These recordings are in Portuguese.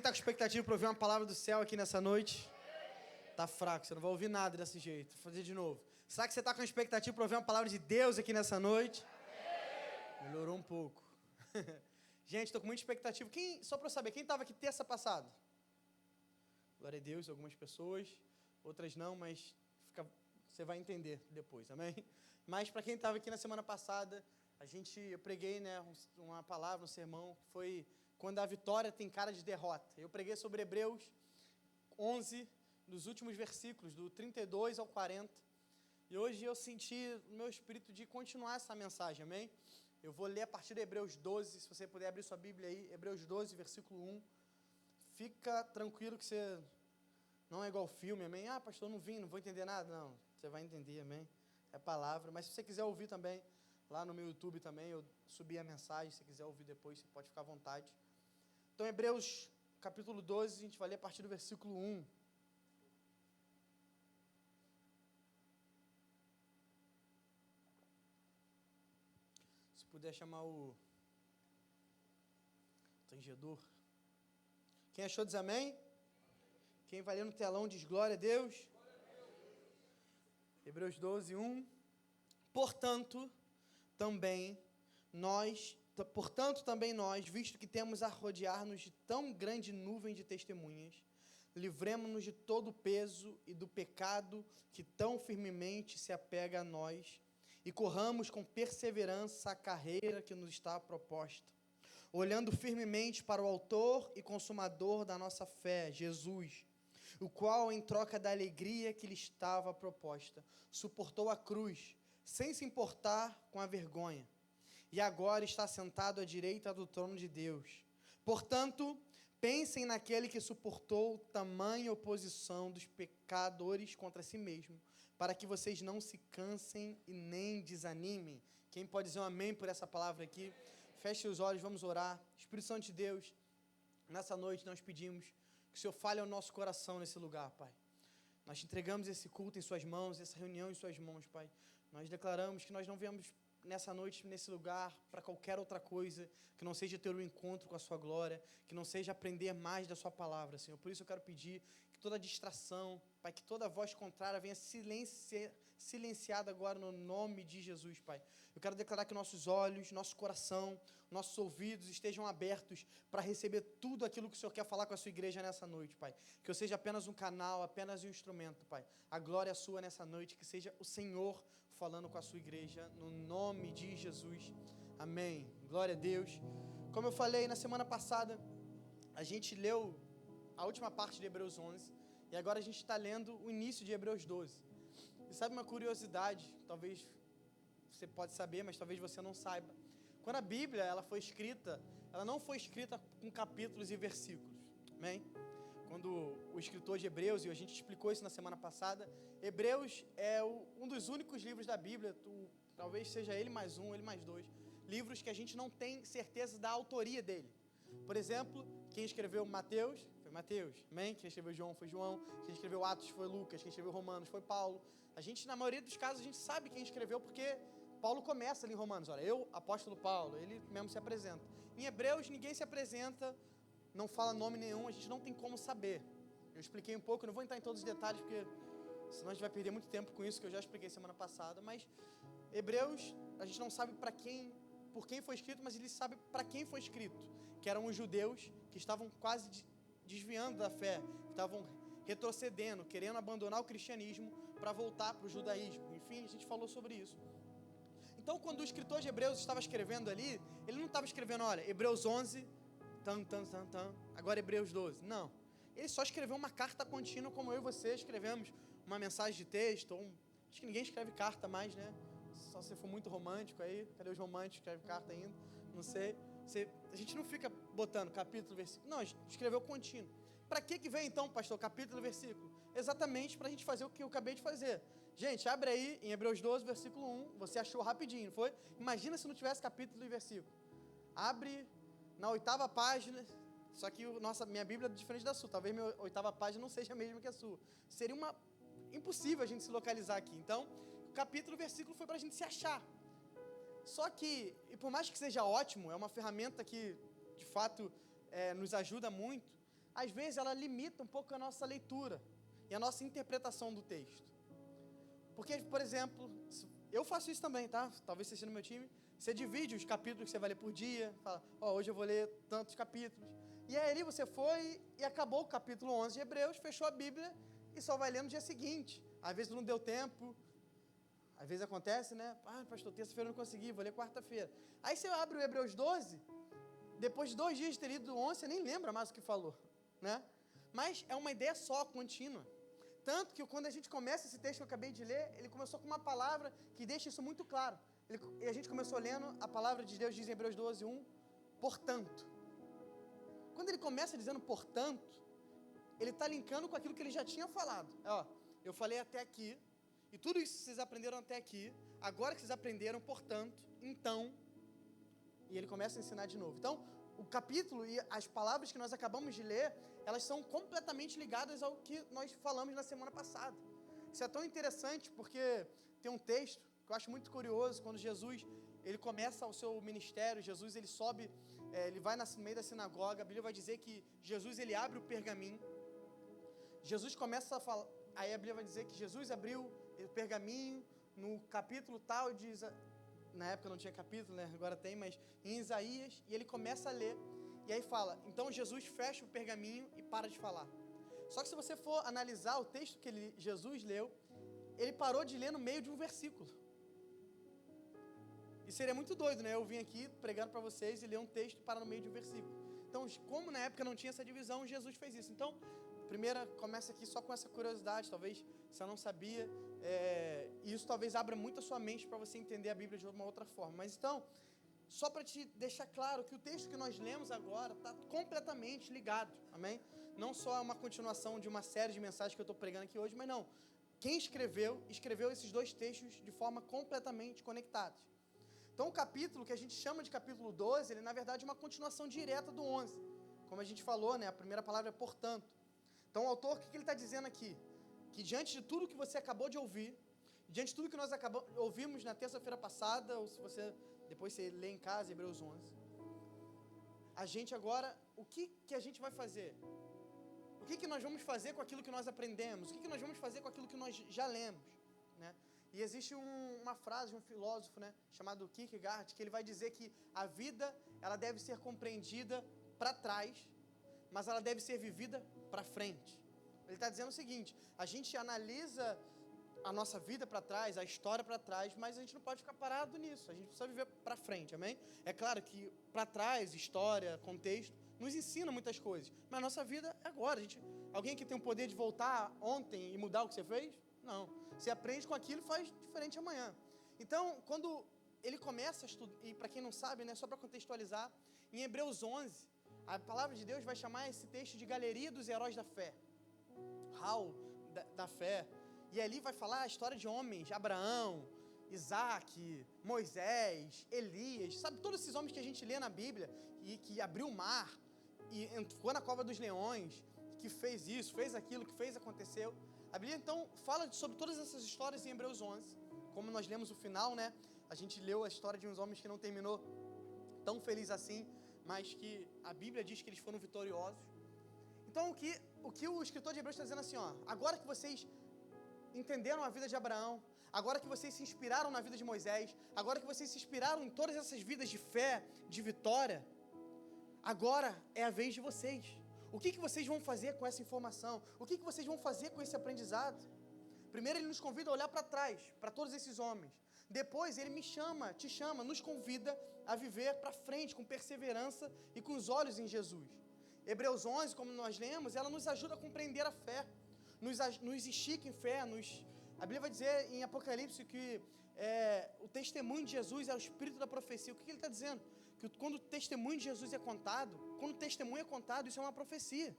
Tá com expectativa para ouvir uma palavra do céu aqui nessa noite? Tá fraco, você não vai ouvir nada desse jeito. Vou fazer de novo. Será que você tá com expectativa para ouvir uma palavra de Deus aqui nessa noite? Melhorou um pouco. Gente, tô com muita expectativa. Só para eu saber, quem estava aqui terça passada? Glória a Deus, algumas pessoas, outras não, mas você vai entender depois, amém? Mas para quem estava aqui na semana passada, eu preguei, uma palavra, um sermão, que foi quando a vitória tem cara de derrota. Eu preguei sobre Hebreus 11, nos últimos versículos, do 32 ao 40. E hoje eu senti no meu espírito de continuar essa mensagem, amém? Eu vou ler a partir de Hebreus 12, se você puder abrir sua Bíblia aí, Hebreus 12, versículo 1. Fica tranquilo que você não é igual filme, amém? Ah, pastor, não vou entender nada. Não, você vai entender, amém? É palavra. Mas se você quiser ouvir também, lá no meu YouTube também, eu subi a mensagem, se você quiser ouvir depois, você pode ficar à vontade. Então, Hebreus capítulo 12, a gente vai ler a partir do versículo 1. Se puder chamar o tangedor. Quem achou diz amém? Quem vai ler no telão diz glória a Deus. Hebreus 12, 1. Portanto, também nós, visto que temos a rodear-nos de tão grande nuvem de testemunhas, livremo-nos de todo o peso e do pecado que tão firmemente se apega a nós, e corramos com perseverança a carreira que nos está proposta, olhando firmemente para o autor e consumador da nossa fé, Jesus, o qual, em troca da alegria que lhe estava proposta, suportou a cruz, sem se importar com a vergonha, e agora está sentado à direita do trono de Deus. Portanto, pensem naquele que suportou tamanha oposição dos pecadores contra si mesmo, para que vocês não se cansem e nem desanimem. Quem pode dizer um amém por essa palavra aqui? Feche os olhos, vamos orar. Espírito Santo de Deus, nessa noite nós pedimos que o Senhor fale ao nosso coração nesse lugar, Pai. Nós te entregamos esse culto em suas mãos, essa reunião em suas mãos, Pai. Nós declaramos que nós não viemos nessa noite, nesse lugar, para qualquer outra coisa, que não seja ter um encontro com a sua glória, que não seja aprender mais da sua palavra, Senhor. Por isso eu quero pedir que toda distração, Pai, que toda voz contrária venha silenciada agora no nome de Jesus, Pai. Eu quero declarar que nossos olhos, nosso coração, nossos ouvidos estejam abertos para receber tudo aquilo que o Senhor quer falar com a sua igreja nessa noite, Pai. Que eu seja apenas um canal, apenas um instrumento, Pai. A glória é sua nessa noite, que seja o Senhor falando com a sua igreja, no nome de Jesus. Amém. Glória a Deus. Como eu falei na semana passada, a gente leu a última parte de Hebreus 11, e agora a gente está lendo o início de Hebreus 12. E sabe uma curiosidade, talvez você pode saber, mas talvez você não saiba. Quando a Bíblia ela foi escrita, ela não foi escrita com capítulos e versículos. Amém? Quando o escritor de Hebreus, e a gente explicou isso na semana passada, Hebreus é um dos únicos livros da Bíblia, talvez seja ele mais um, ele mais dois, livros que a gente não tem certeza da autoria dele. Por exemplo, quem escreveu Mateus foi Mateus, amém? Quem escreveu João foi João, quem escreveu Atos foi Lucas, quem escreveu Romanos foi Paulo. A gente, na maioria dos casos, a gente sabe quem escreveu porque Paulo começa ali em Romanos, olha, eu, apóstolo Paulo, ele mesmo se apresenta. Em Hebreus, ninguém se apresenta, não fala nome nenhum, a gente não tem como saber. Eu expliquei um pouco, não vou entrar em todos os detalhes, porque senão a gente vai perder muito tempo com isso, que eu já expliquei semana passada, mas Hebreus, a gente não sabe por quem foi escrito, mas ele sabe para quem foi escrito, que eram os judeus que estavam quase desviando da fé, estavam retrocedendo, querendo abandonar o cristianismo para voltar para o judaísmo. Enfim, a gente falou sobre isso. Então, quando o escritor de Hebreus estava escrevendo ali, ele não estava escrevendo, olha, Hebreus 11, agora Hebreus 12. Não. Ele só escreveu uma carta contínua, como eu e você escrevemos uma mensagem de texto, acho que ninguém escreve carta mais, né? Só se for muito romântico aí, cadê os românticos que escrevem carta ainda? Não sei. A gente não fica botando capítulo, versículo. Não, a gente escreveu contínuo. Para que vem então, pastor, capítulo, versículo? Exatamente para a gente fazer o que eu acabei de fazer. Gente, abre aí em Hebreus 12, versículo 1. Você achou rapidinho, não foi? Imagina se não tivesse capítulo e versículo. Abre na 8ª página. Só que minha Bíblia é diferente da sua. Talvez minha 8ª página não seja a mesma que a sua. Seria impossível a gente se localizar aqui. Então, o capítulo e versículo foi para a gente se achar. Só que, e por mais que seja ótimo, é uma ferramenta que, de fato, nos ajuda muito, às vezes ela limita um pouco a nossa leitura e a nossa interpretação do texto. Porque, por exemplo, eu faço isso também, tá? Talvez você esteja no meu time. Você divide os capítulos que você vai ler por dia, fala, hoje eu vou ler tantos capítulos. E aí ali você foi e acabou o capítulo 11 de Hebreus, fechou a Bíblia e só vai ler no dia seguinte. Às vezes não deu tempo, às vezes acontece, né? Pastor, terça-feira eu não consegui, vou ler quarta-feira. Aí você abre o Hebreus 12, depois de 2 dias de ter lido o 11, você nem lembra mais o que falou, né? Mas é uma ideia só, contínua. Tanto que quando a gente começa esse texto que eu acabei de ler, ele começou com uma palavra que deixa isso muito claro. E a gente começou lendo, a palavra de Deus diz em Hebreus 12, 1, portanto. Quando ele começa dizendo portanto, ele está linkando com aquilo que ele já tinha falado. Eu falei até aqui, e tudo isso que vocês aprenderam até aqui, agora que vocês aprenderam, portanto, então, e ele começa a ensinar de novo. Então, o capítulo e as palavras que nós acabamos de ler, elas são completamente ligadas ao que nós falamos na semana passada. Isso é tão interessante porque tem um texto que eu acho muito curioso, quando Jesus, ele começa o seu ministério, Jesus, ele sobe, ele vai no meio da sinagoga, a Bíblia vai dizer que Jesus, ele abre o pergaminho, Jesus começa a falar, aí a Bíblia vai dizer que Jesus abriu o pergaminho, no capítulo tal, diz, na época não tinha capítulo, né? Agora tem, mas em Isaías, e ele começa a ler, e aí fala, então Jesus fecha o pergaminho e para de falar. Só que se você for analisar o texto que Jesus leu, ele parou de ler no meio de um versículo. E seria muito doido, né? Eu vim aqui pregando para vocês e ler um texto e parar no meio de um versículo. Então, como na época não tinha essa divisão, Jesus fez isso. Então, primeira, começa aqui só com essa curiosidade, talvez você não sabia, e isso talvez abra muito a sua mente para você entender a Bíblia de uma outra forma. Mas então, só para te deixar claro que o texto que nós lemos agora está completamente ligado, amém? Não só é uma continuação de uma série de mensagens que eu estou pregando aqui hoje, mas não. Quem escreveu esses 2 textos de forma completamente conectados. Então, o capítulo que a gente chama de capítulo 12, ele na verdade é uma continuação direta do 11. Como a gente falou, né? A primeira palavra é portanto. Então, o autor, o que ele está dizendo aqui? Que diante de tudo que você acabou de ouvir, diante de tudo que nós ouvimos na terça-feira passada, ou se você depois você lê em casa, Hebreus 11, a gente agora, o que a gente vai fazer? O que nós vamos fazer com aquilo que nós aprendemos? O que nós vamos fazer com aquilo que nós já lemos? Né? E existe uma frase de um filósofo, né, chamado Kierkegaard, que ele vai dizer que a vida, ela deve ser compreendida para trás, mas ela deve ser vivida para frente. Ele está dizendo o seguinte, a gente analisa a nossa vida para trás, a história para trás, mas a gente não pode ficar parado nisso, a gente precisa viver para frente, amém? É claro que para trás, história, contexto, nos ensina muitas coisas, mas a nossa vida é agora. Alguém que tem o poder de voltar ontem e mudar o que você fez? Não. Você aprende com aquilo e faz diferente amanhã. Então, quando ele começa a estudar, e para quem não sabe, né, só para contextualizar, em Hebreus 11, a palavra de Deus vai chamar esse texto de galeria dos heróis da fé, hall da fé, e ali vai falar a história de homens, Abraão, Isaac, Moisés, Elias, sabe, todos esses homens que a gente lê na Bíblia, e que abriu o mar, e ficou na cova dos leões, que fez isso, fez aquilo, que fez, aconteceu. A Bíblia, então, fala sobre todas essas histórias em Hebreus 11, como nós lemos o final, né? A gente leu a história de uns homens que não terminou tão feliz assim, mas que a Bíblia diz que eles foram vitoriosos. Então, o que o escritor de Hebreus está dizendo assim, agora que vocês entenderam a vida de Abraão, agora que vocês se inspiraram na vida de Moisés, agora que vocês se inspiraram em todas essas vidas de fé, de vitória, agora é a vez de vocês. O que vocês vão fazer com essa informação? O que vocês vão fazer com esse aprendizado? Primeiro ele nos convida a olhar para trás, para todos esses homens. Depois ele te chama, nos convida a viver para frente, com perseverança e com os olhos em Jesus. Hebreus 11, como nós lemos, ela nos ajuda a compreender a fé, nos estica em fé, a Bíblia vai dizer em Apocalipse que o testemunho de Jesus é o espírito da profecia. O que ele está dizendo? Que quando o testemunho de Jesus é contado, quando o testemunho é contado, isso é uma profecia.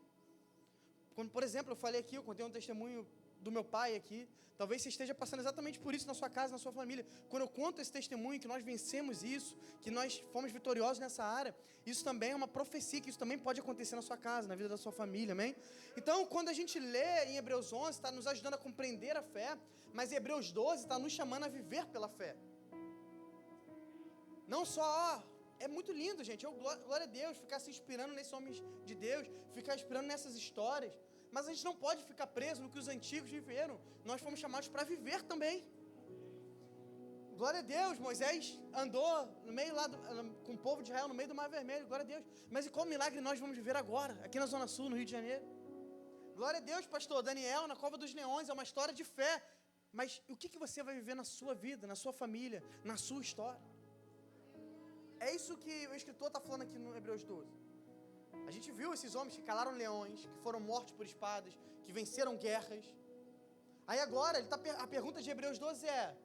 Quando, por exemplo, eu falei aqui, eu contei um testemunho do meu pai aqui, talvez você esteja passando exatamente por isso na sua casa, na sua família. Quando eu conto esse testemunho, que nós vencemos isso, que nós fomos vitoriosos nessa área, isso também é uma profecia, que isso também pode acontecer na sua casa, na vida da sua família, amém? Então, quando a gente lê em Hebreus 11, está nos ajudando a compreender a fé, mas Hebreus 12 está nos chamando a viver pela fé. Não só, é muito lindo, gente. Glória a Deus, ficar se inspirando nesses homens de Deus, ficar inspirando nessas histórias. Mas a gente não pode ficar preso no que os antigos viveram. Nós fomos chamados para viver também. Glória a Deus, Moisés andou no meio lá com o povo de Israel no meio do Mar Vermelho, glória a Deus. Mas e qual milagre nós vamos viver agora, aqui na Zona Sul, no Rio de Janeiro? Glória a Deus, pastor. Daniel na Cova dos Leões é uma história de fé. Mas o que você vai viver na sua vida, na sua família, na sua história? É isso que o escritor está falando aqui no Hebreus 12. A gente viu esses homens que calaram leões, que foram mortos por espadas, que venceram guerras. Aí agora, a pergunta de Hebreus 12 é: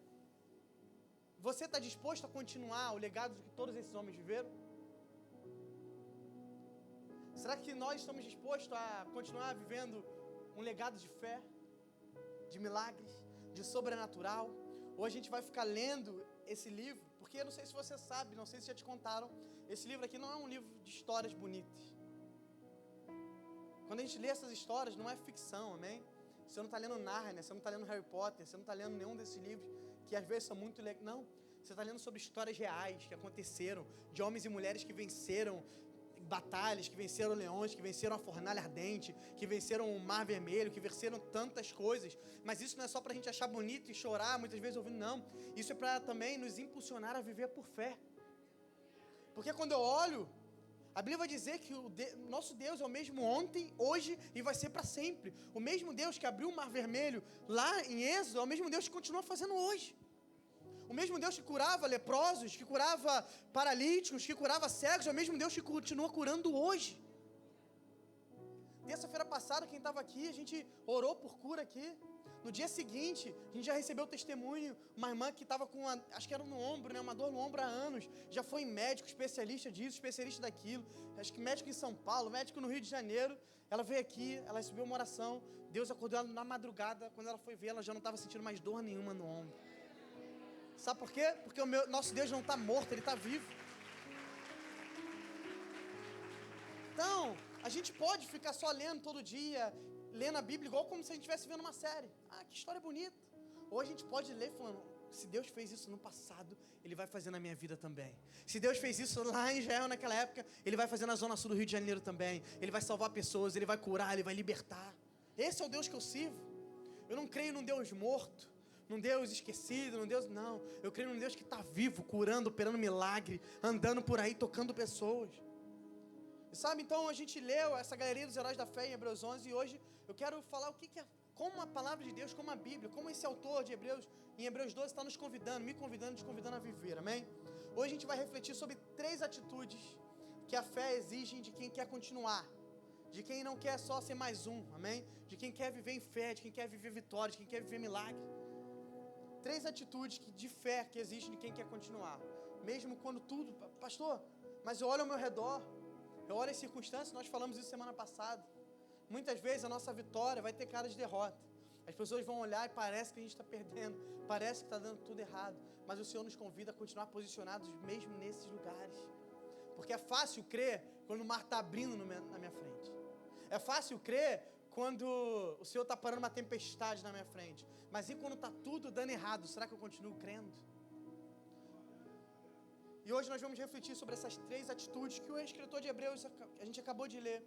você está disposto a continuar o legado que todos esses homens viveram? Será que nós estamos dispostos a continuar vivendo um legado de fé, de milagres, de sobrenatural? Ou a gente vai ficar lendo esse livro? Porque eu não sei se você sabe, não sei se já te contaram, esse livro aqui não é um livro de histórias bonitas. Quando a gente lê essas histórias, não é ficção, amém? Você não está lendo Nárnia, você não está lendo Harry Potter, você não está lendo nenhum desses livros que às vezes são muito legais. Não, você está lendo sobre histórias reais que aconteceram, de homens e mulheres que venceram batalhas, que venceram leões, que venceram a fornalha ardente, que venceram o Mar Vermelho, que venceram tantas coisas. Mas isso não é só para a gente achar bonito e chorar, muitas vezes ouvindo, não. Isso é para também nos impulsionar a viver por fé. Porque quando eu olho, a Bíblia vai dizer que nosso Deus é o mesmo ontem, hoje e vai ser para sempre. O mesmo Deus que abriu o Mar Vermelho lá em Êxodo é o mesmo Deus que continua fazendo hoje. O mesmo Deus que curava leprosos, que curava paralíticos, que curava cegos, é o mesmo Deus que continua curando hoje. Terça-feira passada, quem estava aqui, a gente orou por cura aqui. No dia seguinte, a gente já recebeu o testemunho, uma irmã que estava com, acho que era no ombro, né, uma dor no ombro há anos, já foi médico, especialista disso, especialista daquilo, acho que médico em São Paulo, médico no Rio de Janeiro. Ela veio aqui, ela recebeu uma oração, Deus acordou ela na madrugada, quando ela foi ver, ela já não estava sentindo mais dor nenhuma no ombro. Sabe por quê? Porque nosso Deus não está morto, Ele está vivo. Então, a gente pode ficar só lendo todo dia, lendo a Bíblia, igual como se a gente estivesse vendo uma série. Ah, que história bonita. Ou a gente pode ler falando, se Deus fez isso no passado, Ele vai fazer na minha vida também. Se Deus fez isso lá em Israel naquela época, Ele vai fazer na Zona Sul do Rio de Janeiro também. Ele vai salvar pessoas, Ele vai curar, Ele vai libertar. Esse é o Deus que eu sirvo. Eu não creio num Deus morto, num Deus esquecido, num Deus... Não, eu creio num Deus que está vivo, curando, operando milagre, andando por aí, tocando pessoas. E sabe, então a gente leu essa galeria dos heróis da fé em Hebreus 11 e hoje eu quero falar o que é, como a palavra de Deus, como a Bíblia, como esse autor de Hebreus, em Hebreus 12, está nos convidando, me convidando, te convidando a viver, amém? Hoje a gente vai refletir sobre 3 atitudes que a fé exige de quem quer continuar, de quem não quer só ser mais um, amém? De quem quer viver em fé, de quem quer viver vitória, de quem quer viver milagre. 3 atitudes de fé que existem de quem quer continuar. Mesmo quando tudo... Pastor, mas eu olho ao meu redor, eu olho as circunstâncias, nós falamos isso semana passada. Muitas vezes a nossa vitória vai ter cara de derrota. As pessoas vão olhar e parece que a gente está perdendo, parece que está dando tudo errado. Mas o Senhor nos convida a continuar posicionados mesmo nesses lugares. Porque é fácil crer quando o mar está abrindo na minha frente. É fácil crer quando o Senhor está parando uma tempestade na minha frente. Mas e quando está tudo dando errado, será que eu continuo crendo? E hoje nós vamos refletir sobre essas 3 atitudes que o escritor de Hebreus, a gente acabou de ler.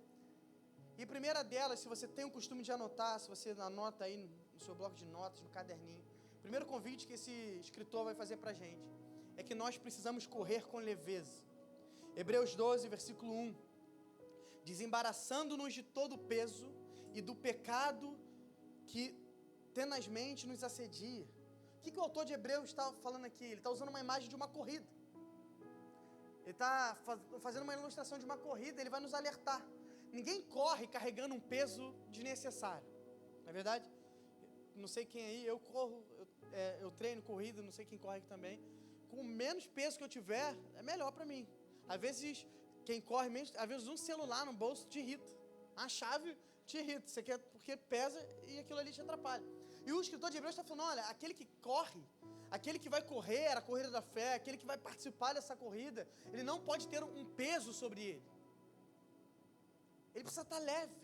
E a primeira delas, se você tem o costume de anotar, se você anota aí no seu bloco de notas, no caderninho, o primeiro convite que esse escritor vai fazer para a gente é que nós precisamos correr com leveza. Hebreus 12, versículo 1. Desembaraçando-nos de todo o peso e do pecado que tenazmente nos assedia. O que o autor de Hebreus está falando aqui? Ele está usando uma imagem de uma corrida. Ele está fazendo uma ilustração de uma corrida, ele vai nos alertar. Ninguém corre carregando um peso desnecessário, não é verdade? Não sei quem aí, eu corro, eu treino corrida, não sei quem corre aqui também. Com menos peso que eu tiver, é melhor para mim. Às vezes, quem corre menos, às vezes um celular no bolso te irrita. A chave te irrita, você quer, porque pesa e aquilo ali te atrapalha. E o escritor de Hebreus está falando, olha, aquele que corre, aquele que vai correr a corrida da fé, aquele que vai participar dessa corrida, ele não pode ter um peso sobre ele. Ele precisa estar leve.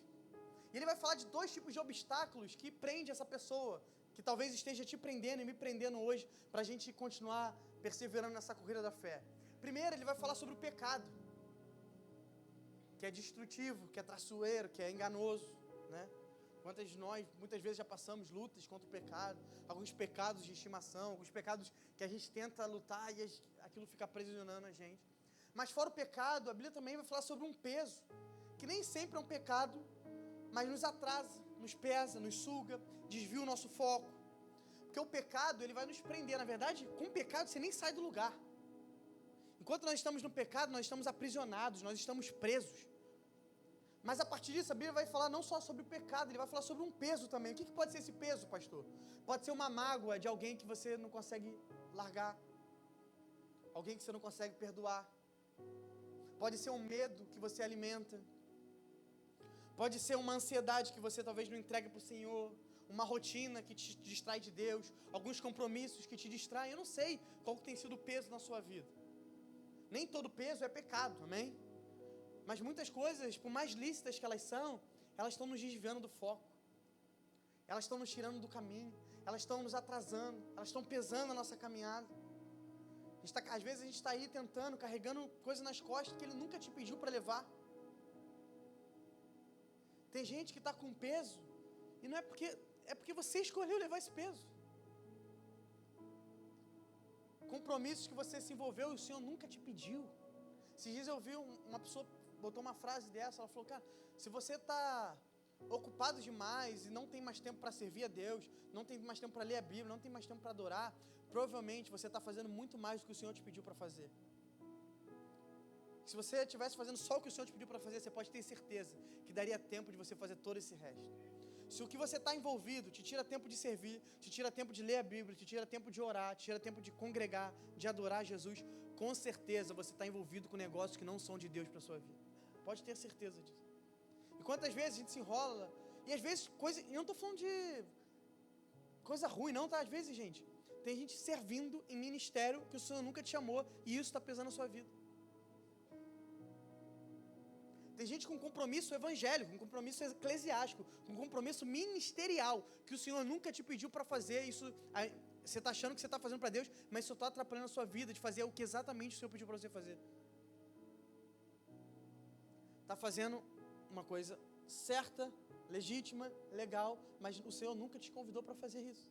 E ele vai falar de 2 tipos de obstáculos que prende essa pessoa, que talvez esteja te prendendo e me prendendo hoje, para a gente continuar perseverando nessa corrida da fé. Primeiro, ele vai falar sobre o pecado, que é destrutivo, que é traiçoeiro, que é enganoso, né? Quantas de nós, muitas vezes, já passamos lutas contra o pecado, alguns pecados de estimação, alguns pecados que a gente tenta lutar e aquilo fica aprisionando a gente. Mas fora o pecado, a Bíblia também vai falar sobre um peso, que nem sempre é um pecado, mas nos atrasa, nos pesa, nos suga, desvia o nosso foco. Porque o pecado, ele vai nos prender. Na verdade, com o pecado, você nem sai do lugar. Enquanto nós estamos no pecado, nós estamos aprisionados, nós estamos presos. Mas a partir disso, a Bíblia vai falar não só sobre o pecado, ele vai falar sobre um peso também. O que pode ser esse peso, pastor? Pode ser uma mágoa de alguém que você não consegue largar. Alguém que você não consegue perdoar. Pode ser um medo que você alimenta. Pode ser uma ansiedade que você talvez não entregue para o Senhor. Uma rotina que te distrai de Deus. Alguns compromissos que te distraem. Eu não sei qual tem sido o peso na sua vida. Nem todo peso é pecado, amém? Mas muitas coisas, por mais lícitas que elas são, elas estão nos desviando do foco. Elas estão nos tirando do caminho. Elas estão nos atrasando. Elas estão pesando a nossa caminhada. Às vezes a gente está aí tentando, carregando coisas nas costas que Ele nunca te pediu para levar. Tem gente que está com peso, e não é porque você escolheu levar esse peso. Compromissos que você se envolveu e o Senhor nunca te pediu. Esses dias eu vi uma pessoa botou uma frase dessa, ela falou, cara, se você está ocupado demais e não tem mais tempo para servir a Deus, não tem mais tempo para ler a Bíblia, não tem mais tempo para adorar, provavelmente você está fazendo muito mais do que o Senhor te pediu para fazer. Se você estivesse fazendo só o que o Senhor te pediu para fazer, você pode ter certeza que daria tempo de você fazer todo esse resto. Se o que você está envolvido te tira tempo de servir, te tira tempo de ler a Bíblia, te tira tempo de orar, te tira tempo de congregar, de adorar Jesus, com certeza você está envolvido com negócios que não são de Deus para a sua vida. Pode ter certeza disso. E quantas vezes a gente se enrola, e às vezes e eu não estou falando de coisa ruim não, tá? Às vezes, gente, tem gente servindo em ministério que o Senhor nunca te chamou, e isso está pesando na sua vida. Tem gente com compromisso evangélico, com compromisso eclesiástico, com compromisso ministerial, que o Senhor nunca te pediu para fazer. Isso, você está achando que você está fazendo para Deus, mas isso está atrapalhando a sua vida de fazer o que exatamente o Senhor pediu para você fazer. Está fazendo uma coisa certa, legítima, legal, mas o Senhor nunca te convidou para fazer isso.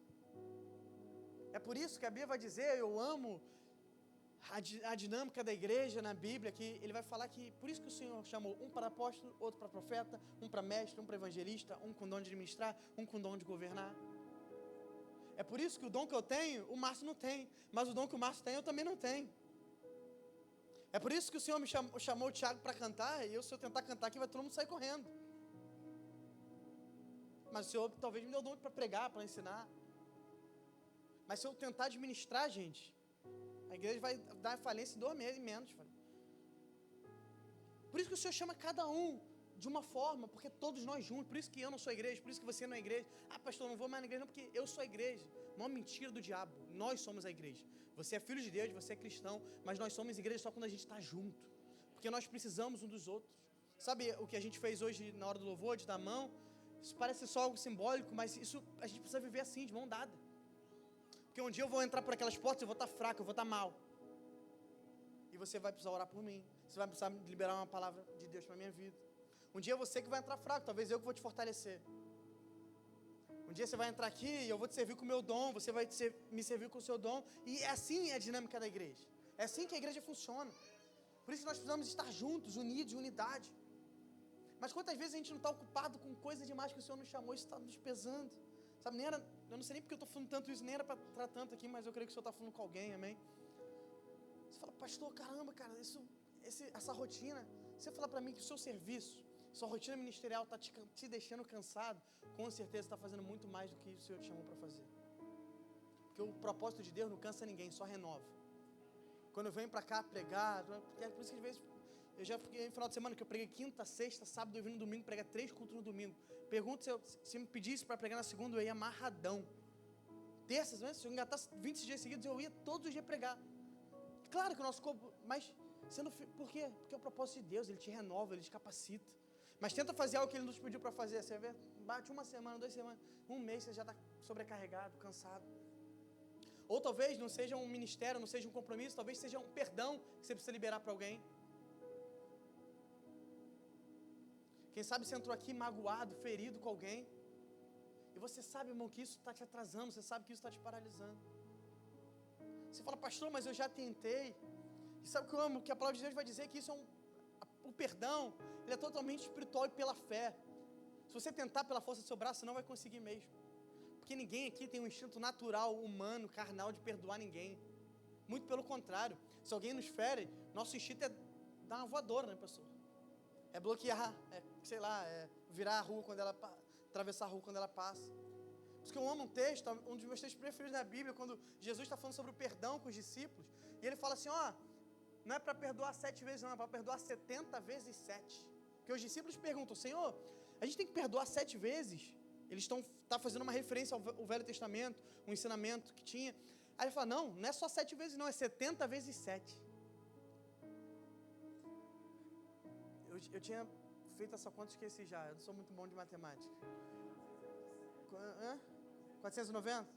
É por isso que a Bíblia vai dizer, eu amo a dinâmica da igreja na Bíblia, que ele vai falar que, por isso que o Senhor chamou um para apóstolo, outro para profeta, um para mestre, um para evangelista, um com dom de administrar, um com dom de governar. É por isso que o dom que eu tenho, o Márcio não tem, mas o dom que o Márcio tem, eu também não tenho. É por isso que o Senhor me chamou o Thiago para cantar, e se eu tentar cantar aqui, vai todo mundo sair correndo. Mas o Senhor talvez me deu o dom para pregar, para ensinar. Mas se eu tentar administrar, gente, a igreja vai dar falência em 2 meses e menos. Por isso que o Senhor chama cada um de uma forma, porque todos nós juntos, por isso que eu não sou igreja, por isso que você não é igreja. Ah, pastor, não vou mais na igreja não, porque eu sou a igreja. Maior mentira do diabo, nós somos a igreja. Você é filho de Deus, você é cristão, mas nós somos igreja só quando a gente está junto. Porque nós precisamos um dos outros. Sabe o que a gente fez hoje na hora do louvor, de dar mão? Isso parece só algo simbólico, mas isso a gente precisa viver assim, de mão dada. Porque um dia eu vou entrar por aquelas portas, eu vou estar fraco, eu vou estar mal. E você vai precisar orar por mim. Você vai precisar liberar uma palavra de Deus para a minha vida. Um dia é você que vai entrar fraco, talvez eu que vou te fortalecer. Um dia você vai entrar aqui e eu vou te servir com o meu dom, você vai me servir com o seu dom. E assim é a dinâmica da igreja. É assim que a igreja funciona. Por isso nós precisamos estar juntos, unidos, unidade. Mas quantas vezes a gente não está ocupado com coisa demais que o Senhor nos chamou, isso está nos pesando. Sabe, eu não sei nem porque eu estou falando tanto isso, nem era para tratar tanto aqui, mas eu creio que o Senhor está falando com alguém, amém? Você fala, pastor, caramba, cara, essa rotina, você fala para mim que o seu serviço, sua rotina ministerial está te deixando cansado, com certeza está fazendo muito mais do que o Senhor te chamou para fazer. Porque o propósito de Deus não cansa ninguém, só renova. Quando eu venho para cá pregar, é por isso que às vezes, eu já fiquei no final de semana que eu preguei quinta, sexta, sábado, eu vim no domingo, pregar 3 cultos no domingo. Pergunto se me pedisse para pregar na segunda, eu ia amarradão. Terças, né? Se eu engatar 20 dias seguidos, eu ia todos os dias pregar. Claro que o nosso corpo, mas por quê? Porque é o propósito de Deus, Ele te renova, Ele te capacita. Mas tenta fazer algo que Ele nos pediu para fazer, você vê, bate 1 semana, 2 semanas, 1 mês, você já está sobrecarregado, cansado. Ou talvez não seja um ministério, não seja um compromisso, talvez seja um perdão que você precisa liberar para alguém. Quem sabe você entrou aqui magoado, ferido com alguém. E você sabe, irmão, que isso está te atrasando, você sabe que isso está te paralisando. Você fala, pastor, mas eu já tentei. E sabe o que eu amo? Que a palavra de Deus vai dizer que isso é o perdão, ele é totalmente espiritual e pela fé. Se você tentar pela força do seu braço, você não vai conseguir mesmo. Porque ninguém aqui tem um instinto natural, humano, carnal de perdoar ninguém. Muito pelo contrário. Se alguém nos fere, nosso instinto é dar uma voadora na pessoa. É bloquear, virar a rua quando ela atravessar a rua quando ela passa. Por isso que eu amo um texto, um dos meus textos preferidos na Bíblia, quando Jesus está falando sobre o perdão com os discípulos, e ele fala assim, não é para perdoar 7 vezes, não, é para perdoar 70 vezes 7. Porque os discípulos perguntam, Senhor, a gente tem que perdoar 7 vezes? Eles estão fazendo uma referência ao Velho Testamento, um ensinamento que tinha. Aí ele fala, não é só 7 vezes não, é 70 vezes 7. Eu tinha feito essa conta e esqueci já, eu não sou muito bom de matemática. 490?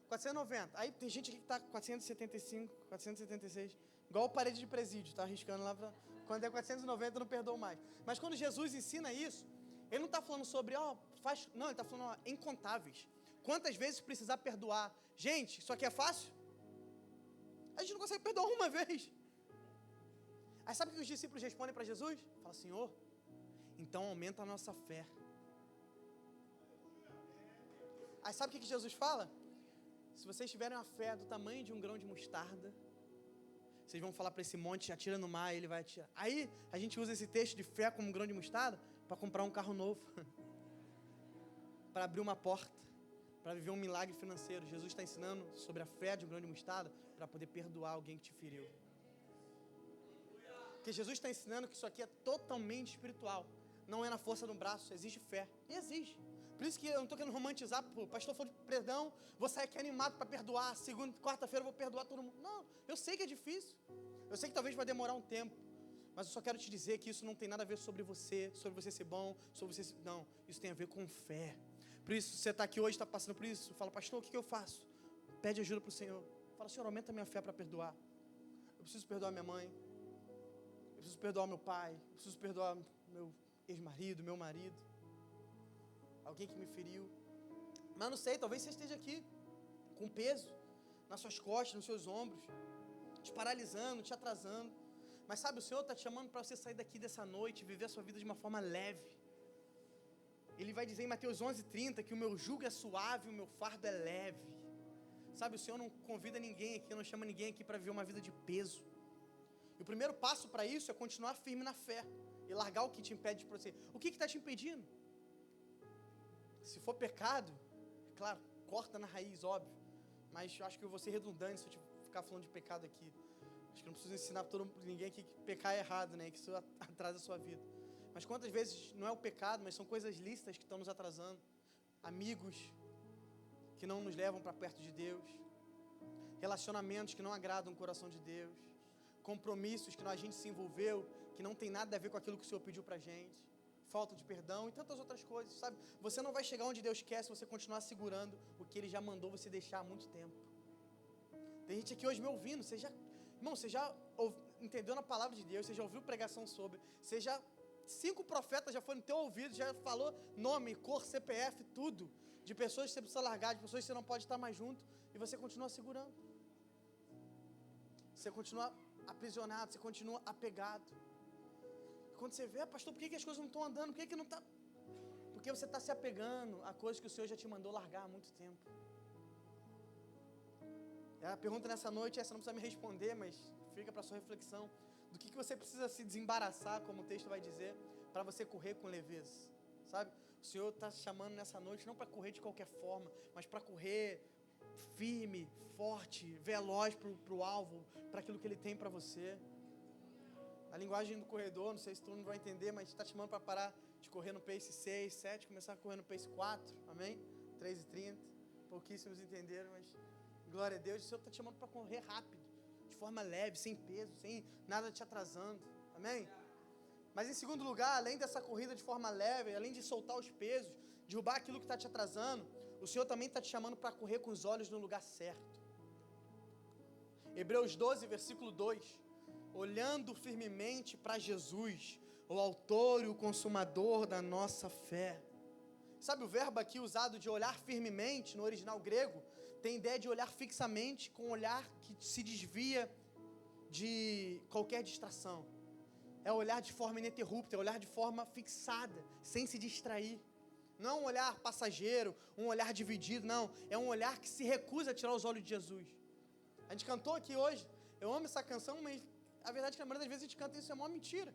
490. Aí tem gente aqui que está 475, 476, igual parede de presídio, está arriscando lá para... Quando é 490 eu não perdoo mais. Mas quando Jesus ensina isso, ele não está falando sobre, não, ele está falando, incontáveis. Quantas vezes precisar perdoar? Gente, isso aqui é fácil? A gente não consegue perdoar uma vez. Aí sabe o que os discípulos respondem para Jesus? Fala, Senhor, então aumenta a nossa fé. Aí sabe o que Jesus fala? Se vocês tiverem uma fé do tamanho de um grão de mostarda, vocês vão falar para esse monte, atira no mar, e ele vai atirar. Aí a gente usa esse texto de fé como um grão de mostarda para comprar um carro novo, para abrir uma porta, para viver um milagre financeiro. Jesus está ensinando sobre a fé de um grão de mostarda para poder perdoar alguém que te feriu. Porque Jesus está ensinando que isso aqui é totalmente espiritual. Não é na força do braço, exige fé. E exige. Por isso que eu não estou querendo romantizar, o pastor falou de perdão, vou sair aqui animado para perdoar, segunda, quarta-feira eu vou perdoar todo mundo. Não, eu sei que é difícil. Eu sei que talvez vai demorar um tempo. Mas eu só quero te dizer que isso não tem nada a ver sobre você ser bom, sobre você... Não, isso tem a ver com fé. Por isso, você está aqui hoje, está passando por isso, fala, pastor, o que eu faço? Pede ajuda para o Senhor. Fala, Senhor, aumenta a minha fé para perdoar. Eu preciso perdoar minha mãe. Eu preciso perdoar meu pai. Eu preciso perdoar meu ex-marido, meu marido. Alguém que me feriu. Mas não sei, talvez você esteja aqui com peso nas suas costas, nos seus ombros, te paralisando, te atrasando. Mas sabe, o Senhor está te chamando para você sair daqui dessa noite e viver a sua vida de uma forma leve. Ele vai dizer em Mateus 11:30 que o meu jugo é suave, o meu fardo é leve. Sabe, o Senhor não convida ninguém aqui, não chama ninguém aqui para viver uma vida de peso. E o primeiro passo para isso é continuar firme na fé e largar o que te impede de prosseguir. O que está te impedindo? Se for pecado, claro, corta na raiz, óbvio. Mas eu acho que eu vou ser redundante se eu ficar falando de pecado aqui. Acho que não preciso ensinar para ninguém aqui que pecar é errado, né? Que isso atrasa a sua vida. Mas quantas vezes não é o pecado, mas são coisas lícitas que estão nos atrasando. Amigos que não nos levam para perto de Deus. Relacionamentos que não agradam o coração de Deus. Compromissos que a gente se envolveu, que não tem nada a ver com aquilo que o Senhor pediu para a gente. Falta de perdão e tantas outras coisas, sabe? Você não vai chegar onde Deus quer se você continuar segurando o que Ele já mandou você deixar há muito tempo. Tem gente aqui hoje me ouvindo, irmão, você já entendeu na palavra de Deus, você já ouviu pregação sobre, 5 profetas já foram no teu ouvido, já falou nome, cor, CPF, tudo, de pessoas que você precisa largar, de pessoas que você não pode estar mais junto, e você continua segurando. Você continua aprisionado, você continua apegado. Quando você vê, pastor, por que as coisas não estão andando? Por que não está? Porque você está se apegando a coisas que o Senhor já te mandou largar há muito tempo. A pergunta nessa noite, essa não precisa me responder, mas fica para sua reflexão. Do que você precisa se desembaraçar, como o texto vai dizer, para você correr com leveza, sabe? O Senhor está te chamando nessa noite, não para correr de qualquer forma, mas para correr firme, forte, veloz para o alvo, para aquilo que Ele tem para você. A linguagem do corredor, não sei se todo mundo vai entender, mas está te chamando para parar de correr no pace 6, 7, começar a correr no pace 4, amém? 3:30, pouquíssimos entenderam, mas glória a Deus, o Senhor está te chamando para correr rápido, de forma leve, sem peso, sem nada te atrasando, amém? Mas em segundo lugar, além dessa corrida de forma leve, além de soltar os pesos, derrubar aquilo que está te atrasando, o Senhor também está te chamando para correr com os olhos no lugar certo. Hebreus 12, versículo 2. Olhando firmemente para Jesus, o autor e o consumador da nossa fé. Sabe o verbo aqui usado de olhar firmemente, no original grego, tem ideia de olhar fixamente, com um olhar que se desvia de qualquer distração. É olhar de forma ininterrupta, é olhar de forma fixada, sem se distrair. Não é um olhar passageiro, um olhar dividido, não. É um olhar que se recusa a tirar os olhos de Jesus. A gente cantou aqui hoje, eu amo essa canção, mas a verdade é que a maioria das vezes a gente canta isso, é uma mentira.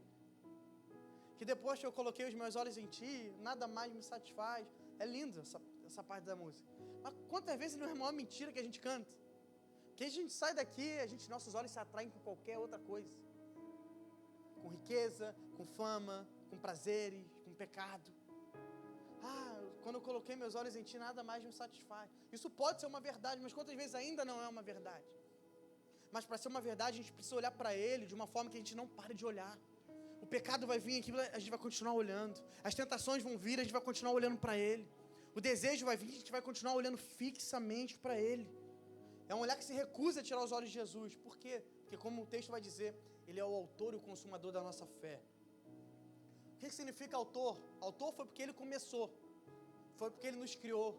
Que depois que eu coloquei os meus olhos em ti, nada mais me satisfaz. É lindo essa parte da música. Mas quantas vezes não é a maior mentira que a gente canta? Que a gente sai daqui, nossos olhos se atraem com qualquer outra coisa. Com riqueza, com fama, com prazeres, com pecado. Quando eu coloquei meus olhos em ti, nada mais me satisfaz. Isso pode ser uma verdade, mas quantas vezes ainda não é uma verdade? Mas para ser uma verdade, a gente precisa olhar para ele de uma forma que a gente não pare de olhar. O pecado vai vir aqui, a gente vai continuar olhando. As tentações vão vir, a gente vai continuar olhando para ele. O desejo vai vir, a gente vai continuar olhando fixamente para ele. É um olhar que se recusa a tirar os olhos de Jesus. Por quê? Porque como o texto vai dizer, ele é o autor e o consumador da nossa fé. O que significa autor? Autor foi porque ele começou. Foi porque ele nos criou.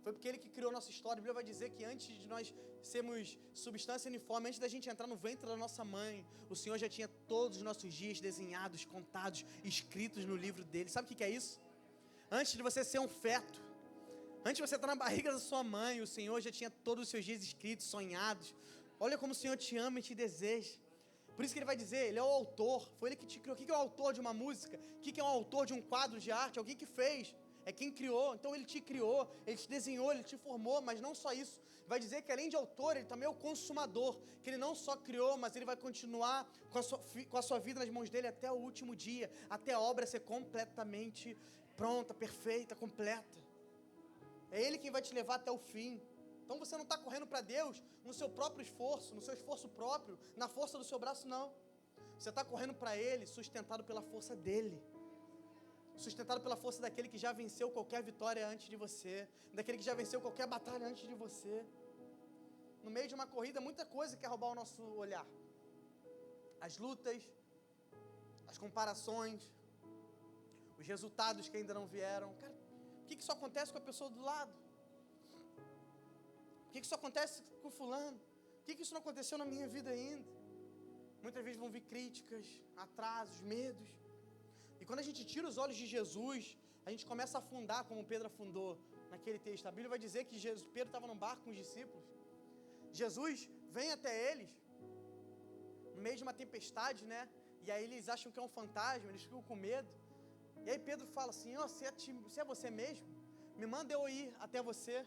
Foi porque ele que criou nossa história. A Bíblia vai dizer que antes de nós sermos substância uniforme, antes da gente entrar no ventre da nossa mãe, o Senhor já tinha todos os nossos dias desenhados, contados, escritos no livro dele. Sabe o que é isso? Antes de você ser um feto, antes de você estar na barriga da sua mãe, o Senhor já tinha todos os seus dias escritos, sonhados. Olha como o Senhor te ama e te deseja. Por isso que ele vai dizer, ele é o autor, foi ele que te criou. O que é o autor de uma música? O que é o autor de um quadro de arte? Alguém que fez. É quem criou, então ele te criou, ele te desenhou, ele te formou, mas não só isso. Vai dizer que além de autor, ele também é o consumador, que ele não só criou, mas ele vai continuar com a sua vida nas mãos dele até o último dia, até a obra ser completamente pronta, perfeita, completa. É ele quem vai te levar até o fim. Então você não está correndo para Deus no seu próprio esforço, no seu esforço próprio, na força do seu braço, não. Você está correndo para ele, sustentado pela força dele. Sustentado pela força daquele que já venceu qualquer vitória antes de você, daquele que já venceu qualquer batalha antes de você. No meio de uma corrida, muita coisa quer roubar o nosso olhar. As lutas, as comparações, os resultados que ainda não vieram. Cara, por que isso acontece com a pessoa do lado? Por que isso acontece com o fulano? Por que isso não aconteceu na minha vida ainda? Muitas vezes vão vir críticas, atrasos, medos. E quando a gente tira os olhos de Jesus, a gente começa a afundar, como Pedro afundou naquele texto. A Bíblia vai dizer que Pedro estava num barco com os discípulos. Jesus vem até eles, no meio de uma tempestade, né? E aí eles acham que é um fantasma, eles ficam com medo. E aí Pedro fala assim, se é você mesmo, me manda eu ir até você.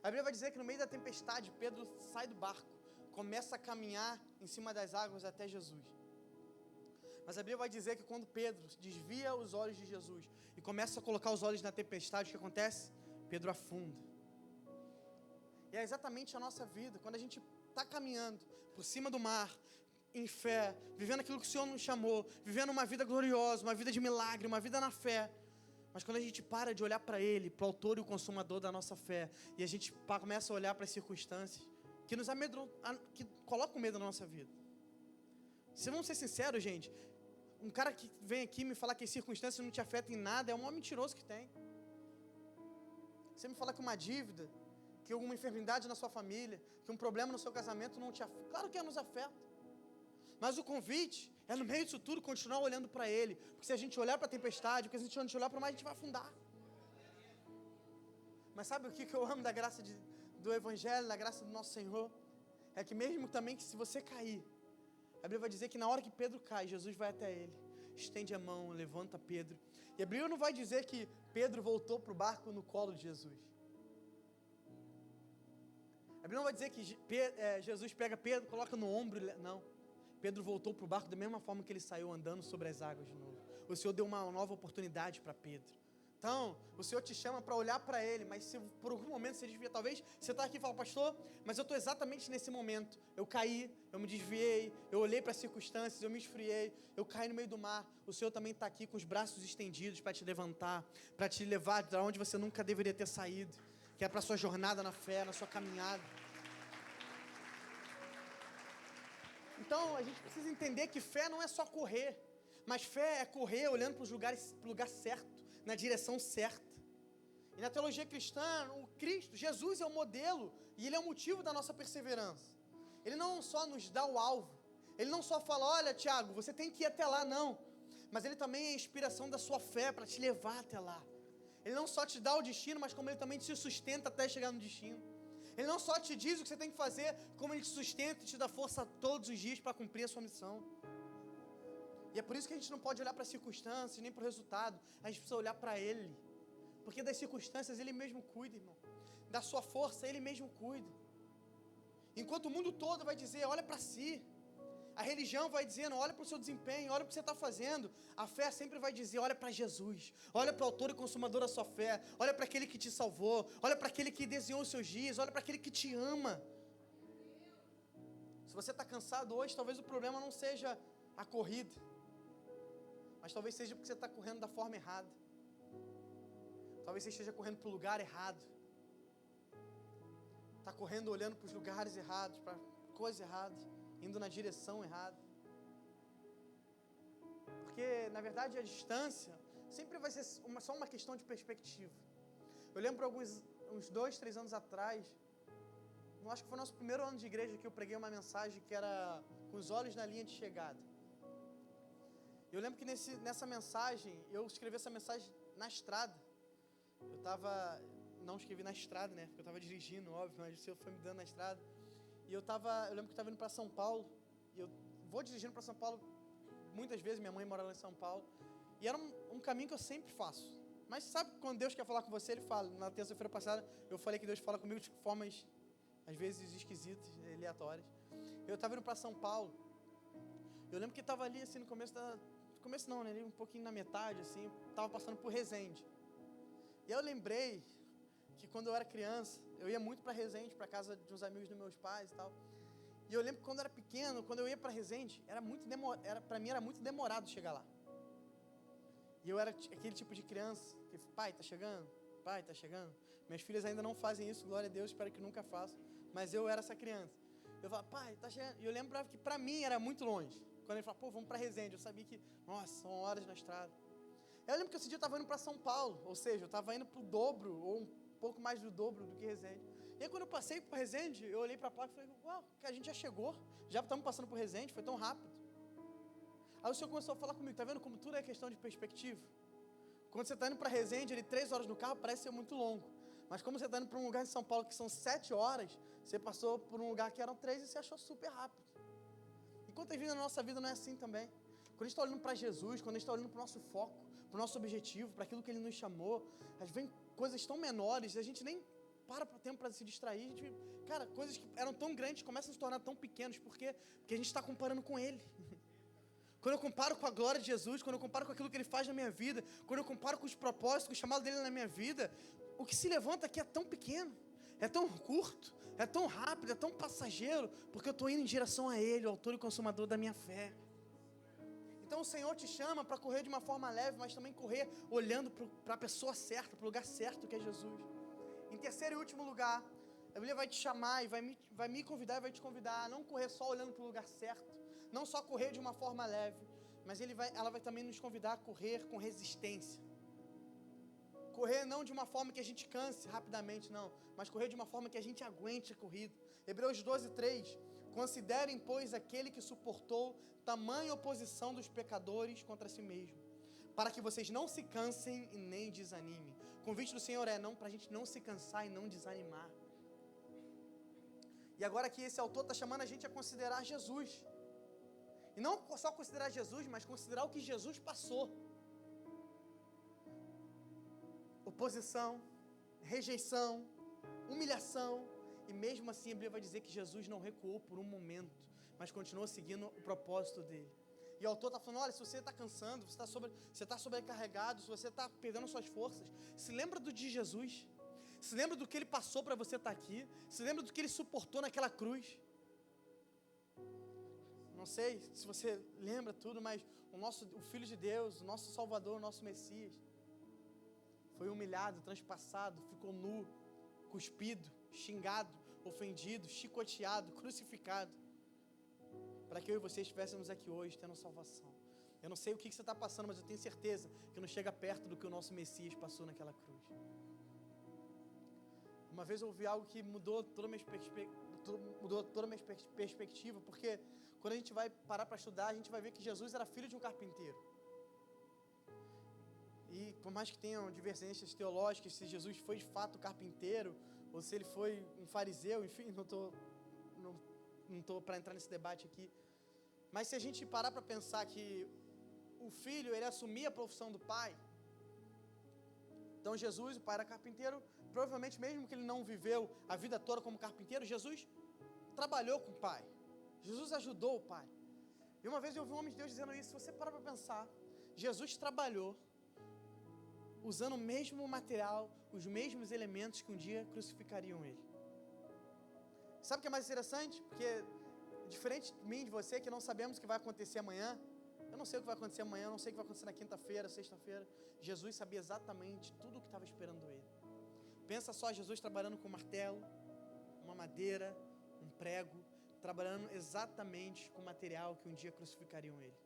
A Bíblia vai dizer que no meio da tempestade, Pedro sai do barco, começa a caminhar em cima das águas até Jesus. Mas a Bíblia vai dizer que quando Pedro desvia os olhos de Jesus e começa a colocar os olhos na tempestade, o que acontece? Pedro afunda. E é exatamente a nossa vida. Quando a gente está caminhando por cima do mar, em fé, vivendo aquilo que o Senhor nos chamou, vivendo uma vida gloriosa, uma vida de milagre, uma vida na fé. Mas quando a gente para de olhar para Ele, para o autor e o consumador da nossa fé, e a gente começa a olhar para as circunstâncias que nos amedrontam, que colocam medo na nossa vida. Se vamos ser sinceros, gente, um cara que vem aqui me falar que as circunstâncias não te afetam em nada é o maior mentiroso que tem. Você me falar que uma dívida, que alguma enfermidade na sua família, que um problema no seu casamento não te afeta. Claro que nos afeta. Mas o convite é, no meio disso tudo, continuar olhando para Ele. Porque se a gente olhar para a tempestade, porque se a gente olhar para o mar, a gente vai afundar. Mas sabe o que eu amo da graça do Evangelho, da graça do nosso Senhor? É que mesmo também que se você cair, a Bíblia vai dizer que na hora que Pedro cai, Jesus vai até ele, estende a mão, levanta Pedro. E a Bíblia não vai dizer que Pedro voltou para o barco no colo de Jesus. A Bíblia não vai dizer que Jesus pega Pedro, coloca no ombro, não. Pedro voltou para o barco da mesma forma que ele saiu, andando sobre as águas de novo. O Senhor deu uma nova oportunidade para Pedro. Então, o Senhor te chama para olhar para Ele, mas se por algum momento você desvia, talvez você está aqui e fala, pastor, mas eu estou exatamente nesse momento. Eu caí, eu me desviei, eu olhei para as circunstâncias, eu me esfriei, eu caí no meio do mar. O Senhor também está aqui com os braços estendidos para te levantar, para te levar de onde você nunca deveria ter saído, que é para a sua jornada na fé, na sua caminhada. Então, a gente precisa entender que fé não é só correr, mas fé é correr olhando para o lugar certo, na direção certa. E na teologia cristã, o Cristo, Jesus é o modelo, e Ele é o motivo da nossa perseverança. Ele não só nos dá o alvo, Ele não só fala, olha Tiago, você tem que ir até lá, não. Mas Ele também é a inspiração da sua fé para te levar até lá. Ele não só te dá o destino, mas como Ele também te sustenta até chegar no destino. Ele não só te diz o que você tem que fazer, como Ele te sustenta e te dá força todos os dias para cumprir a sua missão. E é por isso que a gente não pode olhar para as circunstâncias, nem para o resultado. A gente precisa olhar para Ele. Porque das circunstâncias Ele mesmo cuida, irmão. Da sua força Ele mesmo cuida. Enquanto o mundo todo vai dizer, olha para si. A religião vai dizendo, olha para o seu desempenho, olha para o que você está fazendo. A fé sempre vai dizer, olha para Jesus. Olha para o autor e consumador da sua fé. Olha para aquele que te salvou. Olha para aquele que desenhou os seus dias. Olha para aquele que te ama. Se você está cansado hoje, talvez o problema não seja a corrida. Mas talvez seja porque você está correndo da forma errada. Talvez você esteja correndo para o lugar errado. Está correndo olhando para os lugares errados, para coisas erradas, indo na direção errada. Porque, na verdade, a distância sempre vai ser só uma questão de perspectiva. Eu lembro uns 2, 3 anos atrás, eu acho que foi nosso primeiro ano de igreja que eu preguei uma mensagem que era com os olhos na linha de chegada. Eu lembro que nessa mensagem, eu escrevi essa mensagem na estrada. Não escrevi na estrada, né? Porque eu estava dirigindo, óbvio, mas o Senhor foi me dando na estrada. E eu lembro que eu estava indo para São Paulo. E eu vou dirigindo para São Paulo muitas vezes, minha mãe mora lá em São Paulo. E era um caminho que eu sempre faço. Mas sabe quando Deus quer falar com você, Ele fala. Na terça-feira passada, eu falei que Deus fala comigo de formas, às vezes, esquisitas, aleatórias. Eu estava indo para São Paulo. Eu lembro que estava ali, assim, no começo não, né? Ali um pouquinho na metade, assim. Estava passando por Resende. E eu lembrei que quando eu era criança, eu ia muito para Resende, para casa de uns amigos dos meus pais e tal. E eu lembro que quando eu era pequeno, quando eu ia para Resende, para mim era muito demorado chegar lá. E eu era aquele tipo de criança que, pai, tá chegando? Pai, tá chegando? Minhas filhas ainda não fazem isso, glória a Deus, espero que nunca façam. Mas eu era essa criança. Eu falava, pai, tá chegando? E eu lembrava que para mim era muito longe. Quando ele falava, pô, vamos para Resende, eu sabia que, nossa, são horas na estrada. Eu lembro que esse dia eu estava indo para São Paulo, ou seja, eu estava indo para o dobro, ou um pouco mais do dobro do que Resende. E aí quando eu passei por Resende, eu olhei para a placa e falei, uau, a gente já chegou, já estamos passando por Resende, foi tão rápido. Aí o Senhor começou a falar comigo, tá vendo como tudo é questão de perspectiva? Quando você está indo para Resende, 3 horas no carro parece ser muito longo. Mas como você está indo para um lugar em São Paulo que são 7 horas, você passou por um lugar que eram 3 e você achou super rápido. E quantas vezes na nossa vida não é assim também? Quando a gente está olhando para Jesus, quando a gente está olhando para o nosso foco, para o nosso objetivo, para aquilo que Ele nos chamou, às vezes vem coisas tão menores, a gente nem para tempo para se distrair, coisas que eram tão grandes começam a se tornar tão pequenas, porque a gente está comparando com Ele. Quando eu comparo com a glória de Jesus, quando eu comparo com aquilo que Ele faz na minha vida, quando eu comparo com os propósitos, com o chamado dEle na minha vida, o que se levanta aqui é tão pequeno, é tão curto, é tão rápido, é tão passageiro, porque eu estou indo em direção a Ele, o autor e consumador da minha fé. Então o Senhor te chama para correr de uma forma leve, mas também correr olhando para a pessoa certa, para o lugar certo que é Jesus. Em terceiro e último lugar, a Bíblia vai te chamar e vai me convidar e vai te convidar a não correr só olhando para o lugar certo, não só correr de uma forma leve, mas ela vai também nos convidar a correr com resistência. Correr não de uma forma que a gente canse rapidamente, não, mas correr de uma forma que a gente aguente a corrida. Hebreus 12:3, considerem, pois, aquele que suportou tamanha oposição dos pecadores contra si mesmo, para que vocês não se cansem e nem desanimem. O convite do Senhor é para a gente não se cansar e não desanimar. E agora que esse autor está chamando a gente a considerar Jesus. E não só considerar Jesus, mas considerar o que Jesus passou. Oposição, rejeição, humilhação. E mesmo assim a Bíblia vai dizer que Jesus não recuou por um momento, mas continuou seguindo o propósito dele. E o autor está falando, olha, se você está cansando, você está sobrecarregado, se você está perdendo suas forças, se lembra de Jesus. Se lembra do que Ele passou para você estar aqui. Se lembra do que Ele suportou naquela cruz. Não sei se você lembra tudo, mas o Filho de Deus, o nosso Salvador, o nosso Messias, foi humilhado, transpassado, ficou nu, cuspido, xingado, ofendido, chicoteado, crucificado. para que eu e você estivéssemos aqui hoje, tendo salvação. Eu não sei o que você está passando, mas eu tenho certeza que não chega perto do que o nosso Messias passou naquela cruz. Uma vez eu ouvi algo que mudou toda a minha perspectiva, porque quando a gente vai parar para estudar, a gente vai ver que Jesus era filho de um carpinteiro. E por mais que tenham divergências teológicas, se Jesus foi de fato carpinteiro, ou se ele foi um fariseu, enfim, não estou para entrar nesse debate aqui. Mas se a gente parar para pensar que o filho, ele assumia a profissão do pai, então Jesus, o pai era carpinteiro, provavelmente mesmo que ele não viveu a vida toda como carpinteiro, Jesus trabalhou com o pai, Jesus ajudou o pai. E uma vez eu ouvi um homem de Deus dizendo isso, se você parar para pensar, Jesus trabalhou usando o mesmo material, os mesmos elementos que um dia crucificariam ele. Sabe o que é mais interessante? Porque, diferente de mim, de você, que não sabemos o que vai acontecer amanhã, eu não sei o que vai acontecer amanhã, eu não sei o que vai acontecer na quinta-feira, sexta-feira, Jesus sabia exatamente tudo o que estava esperando ele. Pensa só, Jesus trabalhando com um martelo, uma madeira, um prego, trabalhando exatamente com o material que um dia crucificariam ele.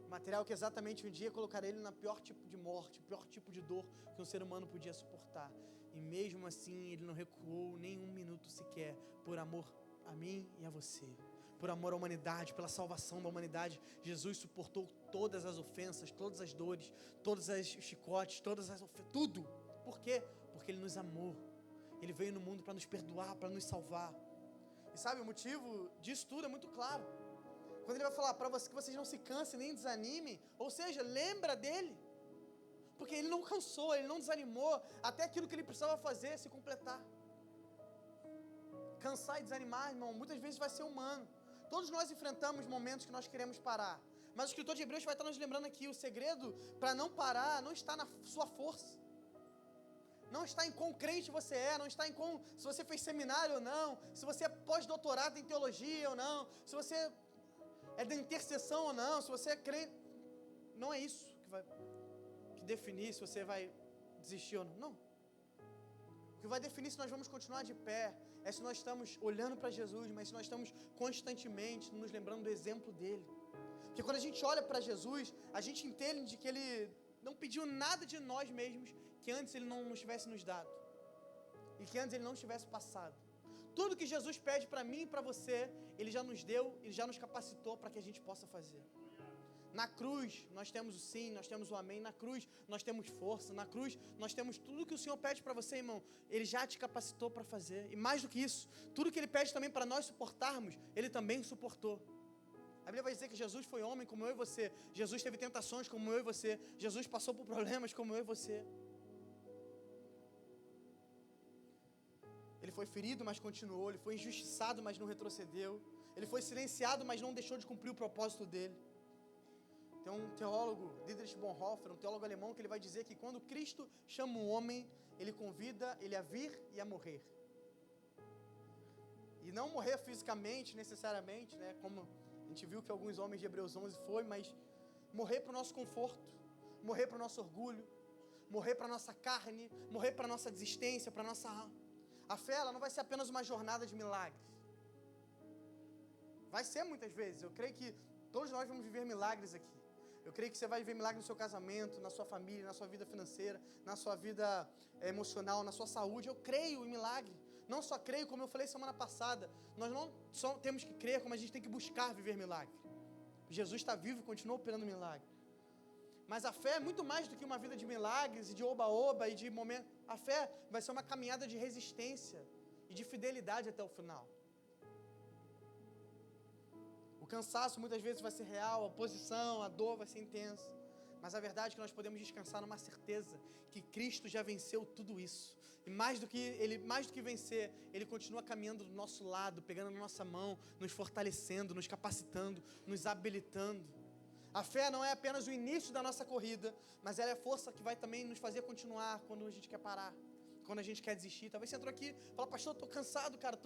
Material que exatamente um dia colocaria ele na pior tipo de morte, pior tipo de dor que um ser humano podia suportar. E mesmo assim ele não recuou nem um minuto sequer, por amor a mim e a você, por amor à humanidade, pela salvação da humanidade. Jesus suportou todas as ofensas, todas as dores, todos os chicotes, tudo. Por quê? Porque ele nos amou. Ele veio no mundo para nos perdoar, para nos salvar. E sabe, o motivo disso tudo é muito claro. Quando ele vai falar para você que vocês não se cansem nem desanimem, ou seja, lembra dele. Porque ele não cansou, ele não desanimou, até aquilo que ele precisava fazer se completar. Cansar e desanimar, irmão, muitas vezes vai ser humano. Todos nós enfrentamos momentos que nós queremos parar. Mas o escritor de Hebreus vai estar nos lembrando aqui, o segredo para não parar não está na sua força. Não está em quão crente você é, não está em se você fez seminário ou não, se você é pós-doutorado em teologia ou não, se você é da intercessão ou não, se você é crente. Não é isso que vai definir se você vai desistir ou não. Não. O que vai definir se nós vamos continuar de pé é se nós estamos olhando para Jesus, mas se nós estamos constantemente nos lembrando do exemplo dele. Porque quando a gente olha para Jesus, a gente entende que ele não pediu nada de nós mesmos que antes ele não nos tivesse nos dado. E que antes ele não tivesse passado. Tudo que Jesus pede para mim e para você, ele já nos deu, ele já nos capacitou para que a gente possa fazer. Na cruz, nós temos o sim, nós temos o amém. Na cruz, nós temos força. Na cruz, nós temos tudo que o Senhor pede para você, irmão. Ele já te capacitou para fazer. E mais do que isso, tudo que Ele pede também para nós suportarmos, Ele também suportou. A Bíblia vai dizer que Jesus foi homem como eu e você. Jesus teve tentações como eu e você. Jesus passou por problemas como eu e você. Ele foi ferido, mas continuou. Ele foi injustiçado, mas não retrocedeu. Ele foi silenciado, mas não deixou de cumprir o propósito dele. Tem um teólogo, Dietrich Bonhoeffer, um teólogo alemão, que ele vai dizer que quando Cristo chama um homem, ele convida ele a vir e a morrer. E não morrer fisicamente, necessariamente, né? Como a gente viu que alguns homens de Hebreus 11 foi, mas morrer para o nosso conforto, morrer para o nosso orgulho, morrer para a nossa carne, morrer para a nossa desistência, para a nossa alma. A fé, ela não vai ser apenas uma jornada de milagres. Vai ser muitas vezes. Eu creio que todos nós vamos viver milagres aqui. Eu creio que você vai viver milagre no seu casamento, na sua família, na sua vida financeira, na sua vida emocional, na sua saúde. Eu creio em milagre. Não só creio, como eu falei semana passada, nós não só temos que crer, como a gente tem que buscar viver milagre. Jesus está vivo e continua operando milagre. Mas a fé é muito mais do que uma vida de milagres e de oba-oba e de momento. A fé vai ser uma caminhada de resistência e de fidelidade até o final. O cansaço muitas vezes vai ser real, a oposição, a dor vai ser intensa. Mas a verdade é que nós podemos descansar numa certeza que Cristo já venceu tudo isso. E mais do que vencer, Ele continua caminhando do nosso lado, pegando na nossa mão, nos fortalecendo, nos capacitando, nos habilitando. A fé não é apenas o início da nossa corrida, mas ela é a força que vai também nos fazer continuar quando a gente quer parar, quando a gente quer desistir. Talvez você entrou aqui e falou, pastor, estou cansado, cara,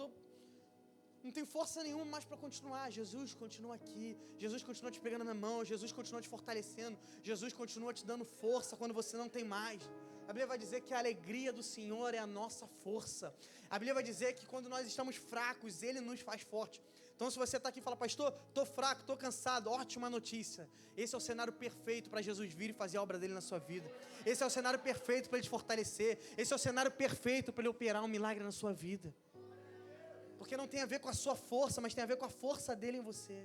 não tenho força nenhuma mais para continuar. Jesus continua aqui, Jesus continua te pegando na mão, Jesus continua te fortalecendo, Jesus continua te dando força quando você não tem mais. A Bíblia vai dizer que a alegria do Senhor é a nossa força. A Bíblia vai dizer que quando nós estamos fracos, Ele nos faz forte. Então, se você está aqui e fala, pastor, estou fraco, estou cansado, ótima notícia. Esse é o cenário perfeito para Jesus vir e fazer a obra dele na sua vida. Esse é o cenário perfeito para ele te fortalecer. Esse é o cenário perfeito para ele operar um milagre na sua vida. Porque não tem a ver com a sua força, mas tem a ver com a força dele em você.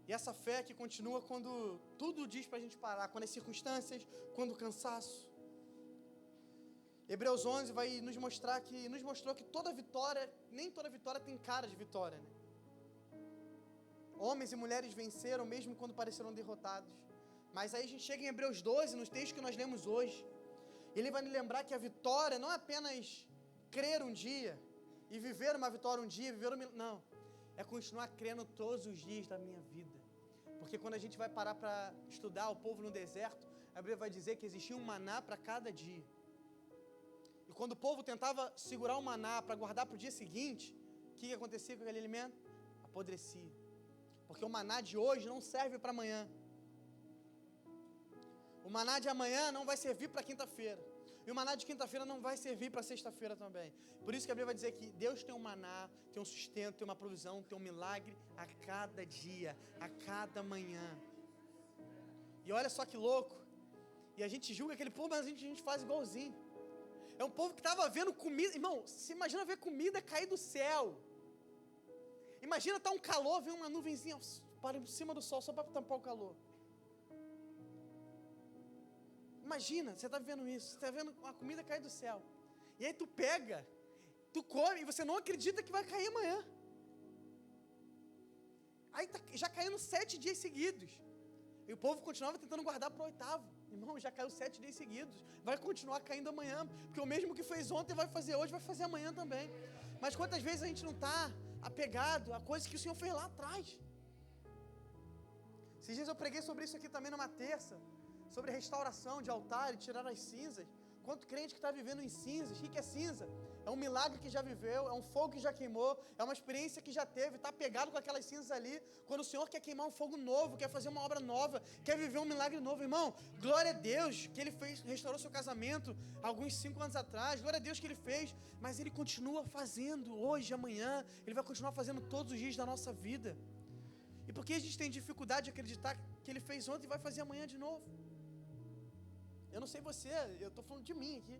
E essa fé que continua quando tudo diz para a gente parar, quando as circunstâncias, quando o cansaço. Hebreus 11 vai nos mostrou que toda vitória, nem toda vitória tem cara de vitória, né? Homens e mulheres venceram mesmo quando pareceram derrotados. Mas aí a gente chega em Hebreus 12, nos textos que nós lemos hoje. Ele vai nos lembrar que a vitória não é apenas crer um dia e viver uma vitória um dia, não. É continuar crendo todos os dias da minha vida. Porque quando a gente vai parar para estudar o povo no deserto, a Bíblia vai dizer que existia um maná para cada dia. E quando o povo tentava segurar o maná para guardar para o dia seguinte, o que acontecia com aquele alimento? Apodrecia. Porque o maná de hoje não serve para amanhã. O maná de amanhã não vai servir para quinta-feira. E o maná de quinta-feira não vai servir para sexta-feira também. Por isso que a Bíblia vai dizer que Deus tem um maná, tem um sustento, tem uma provisão, tem um milagre a cada dia, a cada manhã. E olha só que louco. E a gente julga aquele povo, mas a gente faz igualzinho. É um povo que estava vendo comida. Irmão, você imagina ver comida cair do céu. Imagina estar um calor, ver uma nuvenzinha para em cima do sol só para tampar o calor. Imagina, você está vendo isso, você está vendo uma comida cair do céu. E aí tu pega, tu come e você não acredita que vai cair amanhã. Aí já caindo 7 dias seguidos. E o povo continuava tentando guardar para o 8º. Irmão, já caiu 7 dias seguidos. Vai continuar caindo amanhã. Porque o mesmo que fez ontem vai fazer hoje, vai fazer amanhã também. Mas quantas vezes a gente não está apegado a coisas que o Senhor fez lá atrás? Esses dias eu preguei sobre isso aqui também numa terça. Sobre restauração de altar e tirar as cinzas. Quanto crente que está vivendo em cinzas? O que é cinza? É um milagre que já viveu, é um fogo que já queimou, é uma experiência que já teve, está pegado com aquelas cinzas ali. Quando o Senhor quer queimar um fogo novo, quer fazer uma obra nova, quer viver um milagre novo, irmão, glória a Deus que Ele restaurou seu casamento alguns 5 anos atrás, glória a Deus que Ele fez, mas Ele continua fazendo hoje, amanhã, Ele vai continuar fazendo todos os dias da nossa vida. E por que a gente tem dificuldade de acreditar que Ele fez ontem e vai fazer amanhã de novo? Eu não sei você, eu estou falando de mim aqui.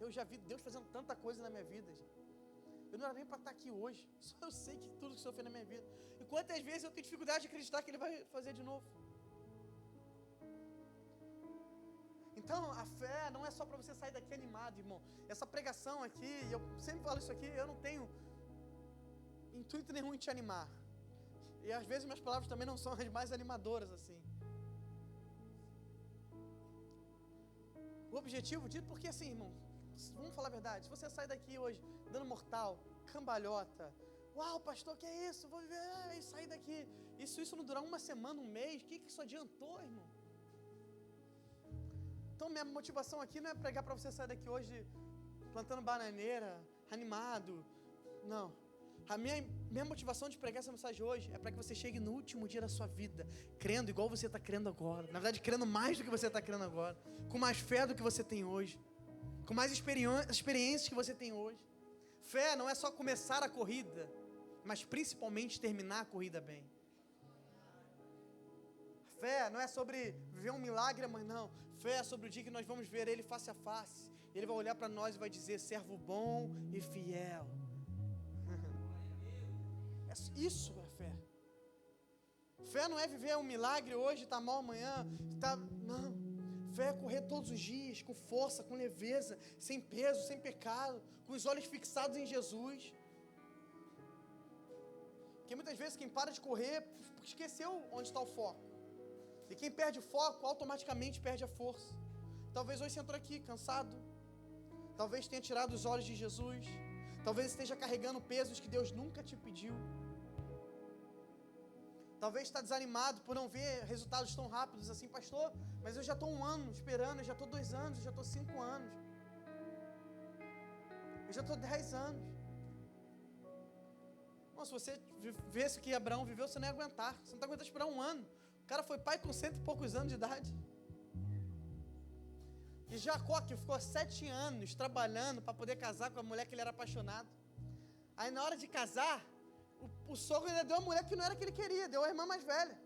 Eu já vi Deus fazendo tanta coisa na minha vida. Eu não era nem para estar aqui hoje. Só eu sei que tudo que o Senhor fez na minha vida. E quantas vezes eu tenho dificuldade de acreditar que Ele vai fazer de novo. Então, a fé não é só para você sair daqui animado, irmão. Essa pregação aqui, eu sempre falo isso aqui, eu não tenho intuito nenhum em te animar. E às vezes minhas palavras também não são as mais animadoras assim. O objetivo disso, porque assim, irmão, vamos falar a verdade, se você sai daqui hoje dando mortal, cambalhota, uau, pastor, que é isso? Vou viver e sair daqui. Isso não durar uma semana, um mês, o que isso adiantou, irmão? Então minha motivação aqui não é pregar para você sair daqui hoje plantando bananeira, animado, não. A minha motivação de pregar essa mensagem hoje é para que você chegue no último dia da sua vida, crendo igual você está crendo agora. Na verdade, crendo mais do que você está crendo agora. Com mais fé do que você tem hoje. Com mais experiências que você tem hoje. Fé não é só começar a corrida, mas principalmente terminar a corrida bem. Fé não é sobre viver um milagre amanhã, não. Fé é sobre o dia que nós vamos ver Ele face a face. Ele vai olhar para nós e vai dizer, servo bom e fiel. Isso é fé. Fé não é viver um milagre hoje, está mal amanhã, não. Fé é correr todos os dias, com força, com leveza, sem peso, sem pecado, com os olhos fixados em Jesus. Porque muitas vezes quem para de correr, esqueceu onde está o foco. E quem perde o foco, automaticamente perde a força. Talvez hoje você entrou aqui cansado. Talvez tenha tirado os olhos de Jesus. Talvez esteja carregando pesos que Deus nunca te pediu. Talvez está desanimado por não ver resultados tão rápidos assim, pastor, mas eu já estou 1 ano esperando, eu já estou 2 anos, eu já estou 5 anos. Eu já estou 10 anos. Bom, se você vivesse o que Abraão viveu, você não ia aguentar. Você não está aguentando esperar 1 ano. O cara foi pai com 100 e poucos anos de idade. E Jacó, que ficou 7 anos trabalhando para poder casar com a mulher que ele era apaixonado. Aí na hora de casar, o sogro ainda deu a mulher que não era que ele queria, deu a irmã mais velha.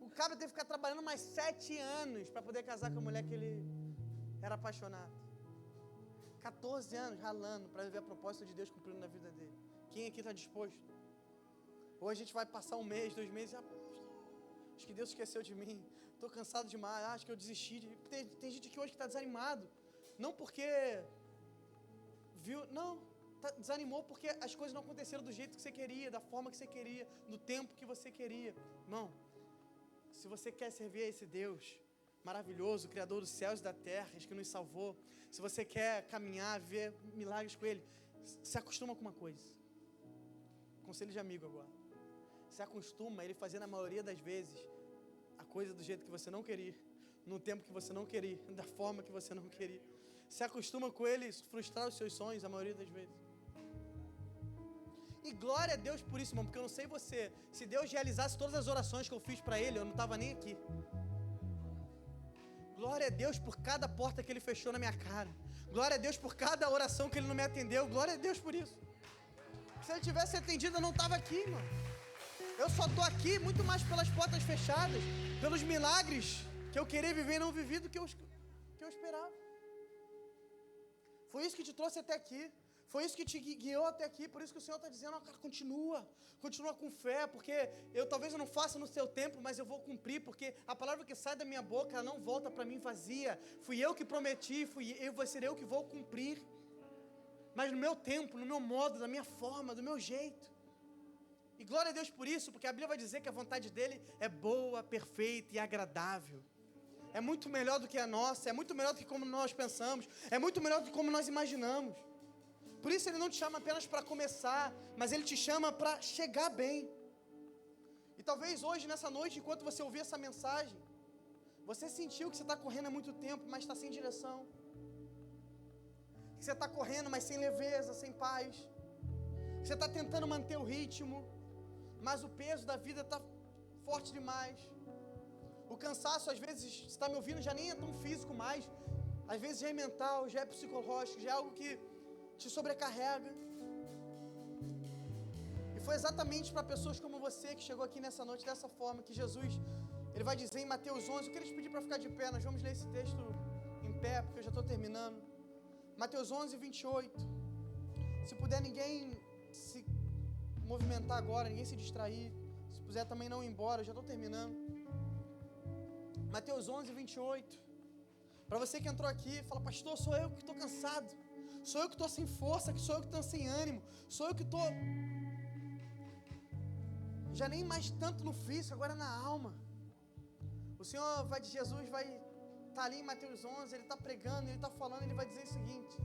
O cabra teve que ficar trabalhando mais 7 anos para poder casar com a mulher que ele era apaixonado. 14 anos ralando para viver a proposta de Deus cumprindo na vida dele. Quem aqui está disposto? Ou a gente vai passar 1 mês, 2 meses, acho que Deus esqueceu de mim, estou cansado demais, acho que eu desisti. Tem gente aqui hoje que está desanimado, não porque viu, não, desanimou porque as coisas não aconteceram do jeito que você queria, da forma que você queria, no tempo que você queria. Irmão, se você quer servir a esse Deus maravilhoso, Criador dos céus e da terra, que nos salvou, se você quer caminhar, ver milagres com Ele, se acostuma com uma coisa. Conselho de amigo agora. Se acostuma a Ele fazer na maioria das vezes a coisa do jeito que você não queria, no tempo que você não queria, da forma que você não queria. Se acostuma com Ele frustrar os seus sonhos a maioria das vezes. E glória a Deus por isso, irmão, porque eu não sei você, se Deus realizasse todas as orações que eu fiz para Ele, eu não estava nem aqui. Glória a Deus por cada porta que Ele fechou na minha cara. Glória a Deus por cada oração que Ele não me atendeu. Glória a Deus por isso. Se Ele tivesse atendido, eu não estava aqui, irmão. Eu só estou aqui muito mais pelas portas fechadas, pelos milagres que eu queria viver e não vivi do que eu esperava. Foi isso que te trouxe até aqui. Foi isso que te guiou até aqui. Por isso que o Senhor está dizendo, cara, continua com fé, porque talvez eu não faça no seu tempo, mas eu vou cumprir, porque a palavra que sai da minha boca, ela não volta para mim vazia. Fui eu que prometi, vai ser eu que vou cumprir. Mas no meu tempo, no meu modo, da minha forma, do meu jeito. E glória a Deus por isso, porque a Bíblia vai dizer que a vontade dele é boa, perfeita e agradável. É muito melhor do que a nossa, é muito melhor do que como nós pensamos, é muito melhor do que como nós imaginamos. Por isso Ele não te chama apenas para começar, mas Ele te chama para chegar bem. E talvez hoje, nessa noite, enquanto você ouvir essa mensagem, você sentiu que você está correndo há muito tempo, mas está sem direção. Que você está correndo, mas sem leveza, sem paz. Que você está tentando manter o ritmo, mas o peso da vida está forte demais. O cansaço, às vezes, você está me ouvindo, já nem é tão físico mais. Às vezes já é mental, já é psicológico, já é algo que te sobrecarrega. E foi exatamente para pessoas como você que chegou aqui nessa noite dessa forma que Jesus, Ele vai dizer em Mateus 11, eu queria te pedir para ficar de pé, nós vamos ler esse texto em pé, porque eu já estou terminando. Mateus 11, 28. Se puder ninguém se movimentar agora, ninguém se distrair, se puder também não ir embora, eu já estou terminando. Mateus 11, 28. Para você que entrou aqui, fala, pastor, sou eu que estou cansado. Sou eu que estou sem força, sou eu que estou sem ânimo, sou eu que estou já nem mais tanto no físico, agora na alma. O Senhor Jesus vai estar ali em Mateus 11, Ele está pregando, Ele está falando, Ele vai dizer o seguinte: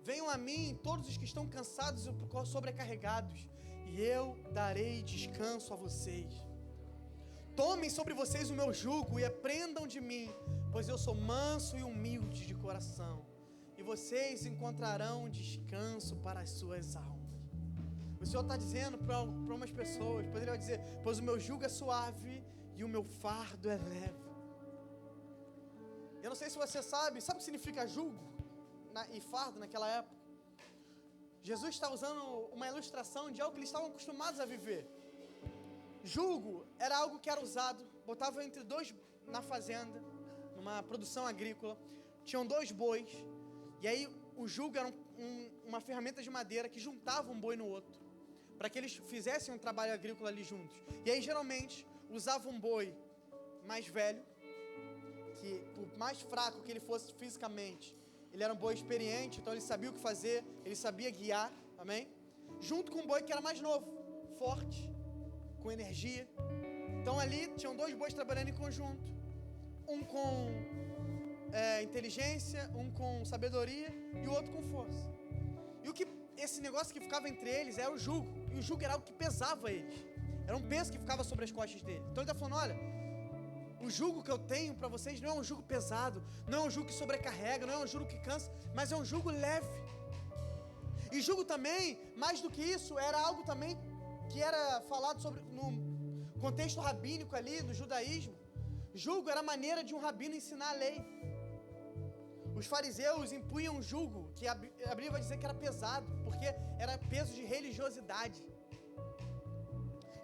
venham a mim todos os que estão cansados e sobrecarregados, e eu darei descanso a vocês. Tomem sobre vocês o meu jugo e aprendam de mim, pois eu sou manso e humilde de coração, e vocês encontrarão descanso para as suas almas. O Senhor está dizendo para umas pessoas, depois Ele vai dizer, pois o meu jugo é suave e o meu fardo é leve. Eu não sei se você sabe o que significa jugo e fardo naquela época? Jesus está usando uma ilustração de algo que eles estavam acostumados a viver. Jugo era algo que era usado, botavam entre 2 na fazenda, numa produção agrícola, tinham 2 bois, e aí o jugo era uma ferramenta de madeira que juntava um boi no outro, para que eles fizessem um trabalho agrícola ali juntos. E aí geralmente usava um boi mais velho, que por mais fraco que ele fosse fisicamente, ele era um boi experiente, então ele sabia o que fazer, ele sabia guiar, amém? Junto com um boi que era mais novo, forte, com energia. Então ali tinham 2 bois trabalhando em conjunto, um com inteligência, um com sabedoria e o outro com força. E esse negócio que ficava entre eles era o jugo, e o jugo era algo que pesava eles, era um peso que ficava sobre as costas deles. Então ele está falando, olha, o jugo que eu tenho para vocês não é um jugo pesado, não é um jugo que sobrecarrega, não é um jugo que cansa, mas é um jugo leve. E jugo também, mais do que isso, era algo também que era falado sobre no contexto rabínico ali, do judaísmo. Jugo era a maneira de um rabino ensinar a lei. Os fariseus impunham um jugo, que a Bíblia vai dizer que era pesado, porque era peso de religiosidade.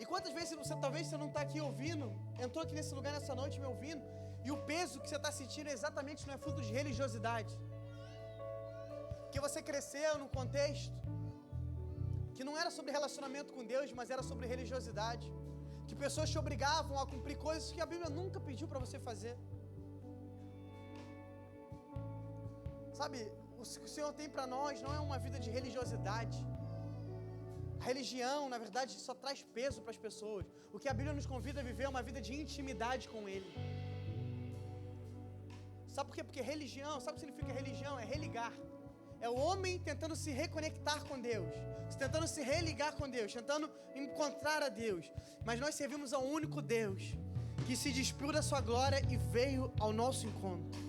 E quantas vezes talvez você não está aqui ouvindo, entrou aqui nesse lugar nessa noite me ouvindo, e o peso que você está sentindo exatamente não é fruto de religiosidade. Porque você cresceu num contexto que não era sobre relacionamento com Deus, mas era sobre religiosidade. Que pessoas te obrigavam a cumprir coisas que a Bíblia nunca pediu para você fazer. Sabe, o que o Senhor tem para nós não é uma vida de religiosidade. A religião, na verdade, só traz peso para as pessoas. O que a Bíblia nos convida a viver é uma vida de intimidade com Ele. Sabe por quê? Porque religião, sabe o que significa religião? É religar. É o homem tentando se reconectar com Deus, tentando se religar com Deus, tentando encontrar a Deus. Mas nós servimos ao único Deus que se despiu da sua glória e veio ao nosso encontro.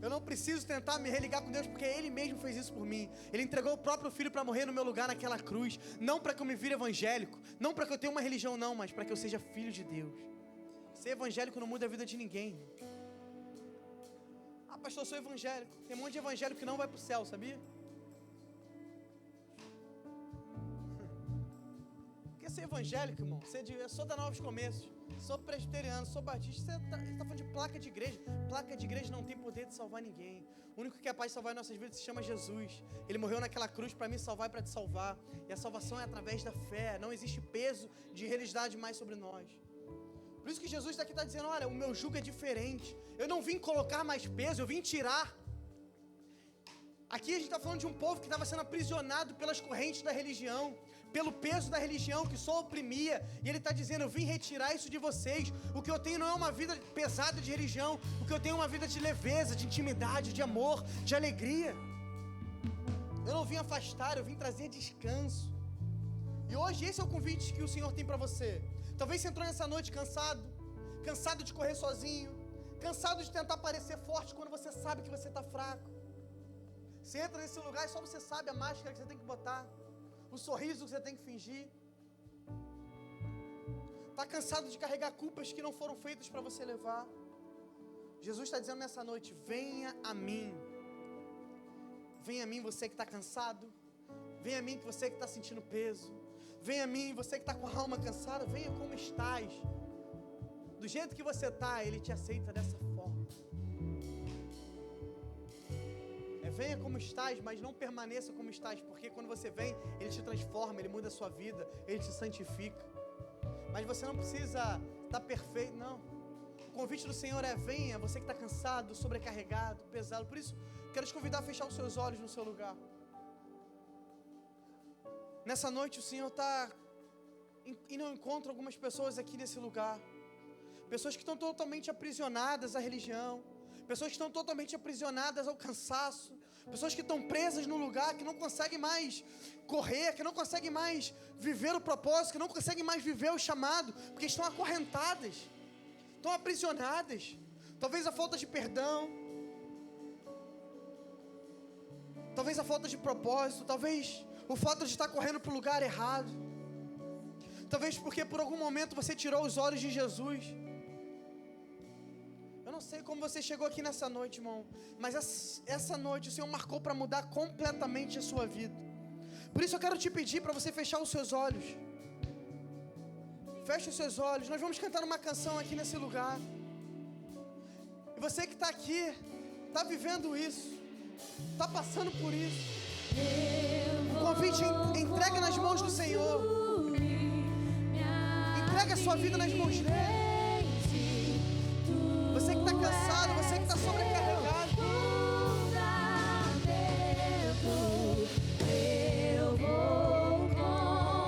Eu não preciso tentar me religar com Deus, porque Ele mesmo fez isso por mim. Ele entregou o próprio Filho para morrer no meu lugar naquela cruz. Não para que eu me vire evangélico, não para que eu tenha uma religião não, mas para que eu seja filho de Deus. Ser evangélico não muda a vida de ninguém. Ah, pastor, eu sou evangélico. Tem um monte de evangélico que não vai para o céu, sabia? Porque ser evangélico, irmão, eu sou da Novos Começos, sou presbiteriano, sou batista, você está falando de placa de igreja. Placa de igreja não tem poder de salvar ninguém. O único que é capaz de salvar em nossas vidas se chama Jesus. Ele morreu naquela cruz para me salvar e para te salvar. E a salvação é através da fé. Não existe peso de religiosidade mais sobre nós. Por isso que Jesus daqui está dizendo, olha, o meu jugo é diferente. Eu não vim colocar mais peso, eu vim tirar. Aqui a gente está falando de um povo que estava sendo aprisionado pelas correntes da religião, pelo peso da religião que só oprimia. E Ele está dizendo, eu vim retirar isso de vocês. O que eu tenho não é uma vida pesada de religião. O que eu tenho é uma vida de leveza, de intimidade, de amor, de alegria. Eu não vim afastar, eu vim trazer descanso. E hoje esse é o convite que o Senhor tem para você. Talvez você entrou nessa noite cansado de correr sozinho, cansado de tentar parecer forte quando você sabe que você está fraco. Você entra nesse lugar e só você sabe a máscara que você tem que botar, o sorriso que você tem que fingir. Está cansado de carregar culpas que não foram feitas para você levar. Jesus está dizendo nessa noite, venha a mim. Venha a mim você que está cansado. Venha a mim você que está sentindo peso. Venha a mim você que está com a alma cansada. Venha como estás. Do jeito que você está, Ele te aceita dessa forma. Venha como estás, mas não permaneça como estás, porque quando você vem, Ele te transforma, Ele muda a sua vida, Ele te santifica. Mas você não precisa estar perfeito, não. O convite do Senhor é, venha, você que está cansado, sobrecarregado, pesado. Por isso, quero te convidar a fechar os seus olhos no seu lugar. Nessa noite, o Senhor está indo ao encontro algumas pessoas aqui nesse lugar. Pessoas que estão totalmente aprisionadas à religião. Pessoas que estão totalmente aprisionadas ao cansaço. Pessoas que estão presas num lugar que não conseguem mais correr, que não conseguem mais viver o propósito, que não conseguem mais viver o chamado, porque estão acorrentadas, estão aprisionadas. Talvez a falta de perdão, talvez a falta de propósito, talvez o fato de estar correndo para o lugar errado, talvez porque por algum momento você tirou os olhos de Jesus. Eu não sei como você chegou aqui nessa noite, irmão, mas essa noite o Senhor marcou para mudar completamente a sua vida. Por isso eu quero te pedir para você fechar os seus olhos. Feche os seus olhos. Nós vamos cantar uma canção aqui nesse lugar. E você que está aqui, está vivendo isso, está passando por isso, o convite entrega nas mãos do Senhor. Entrega a sua vida nas mãos dele. Você que está cansado, você que está sobrecarregado,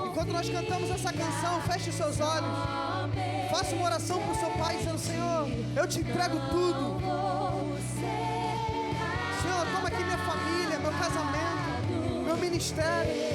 enquanto nós cantamos essa canção, feche os seus olhos, faça uma oração para o seu Pai, dizendo, Senhor, eu te entrego tudo. Senhor, toma aqui minha família, meu casamento, meu ministério.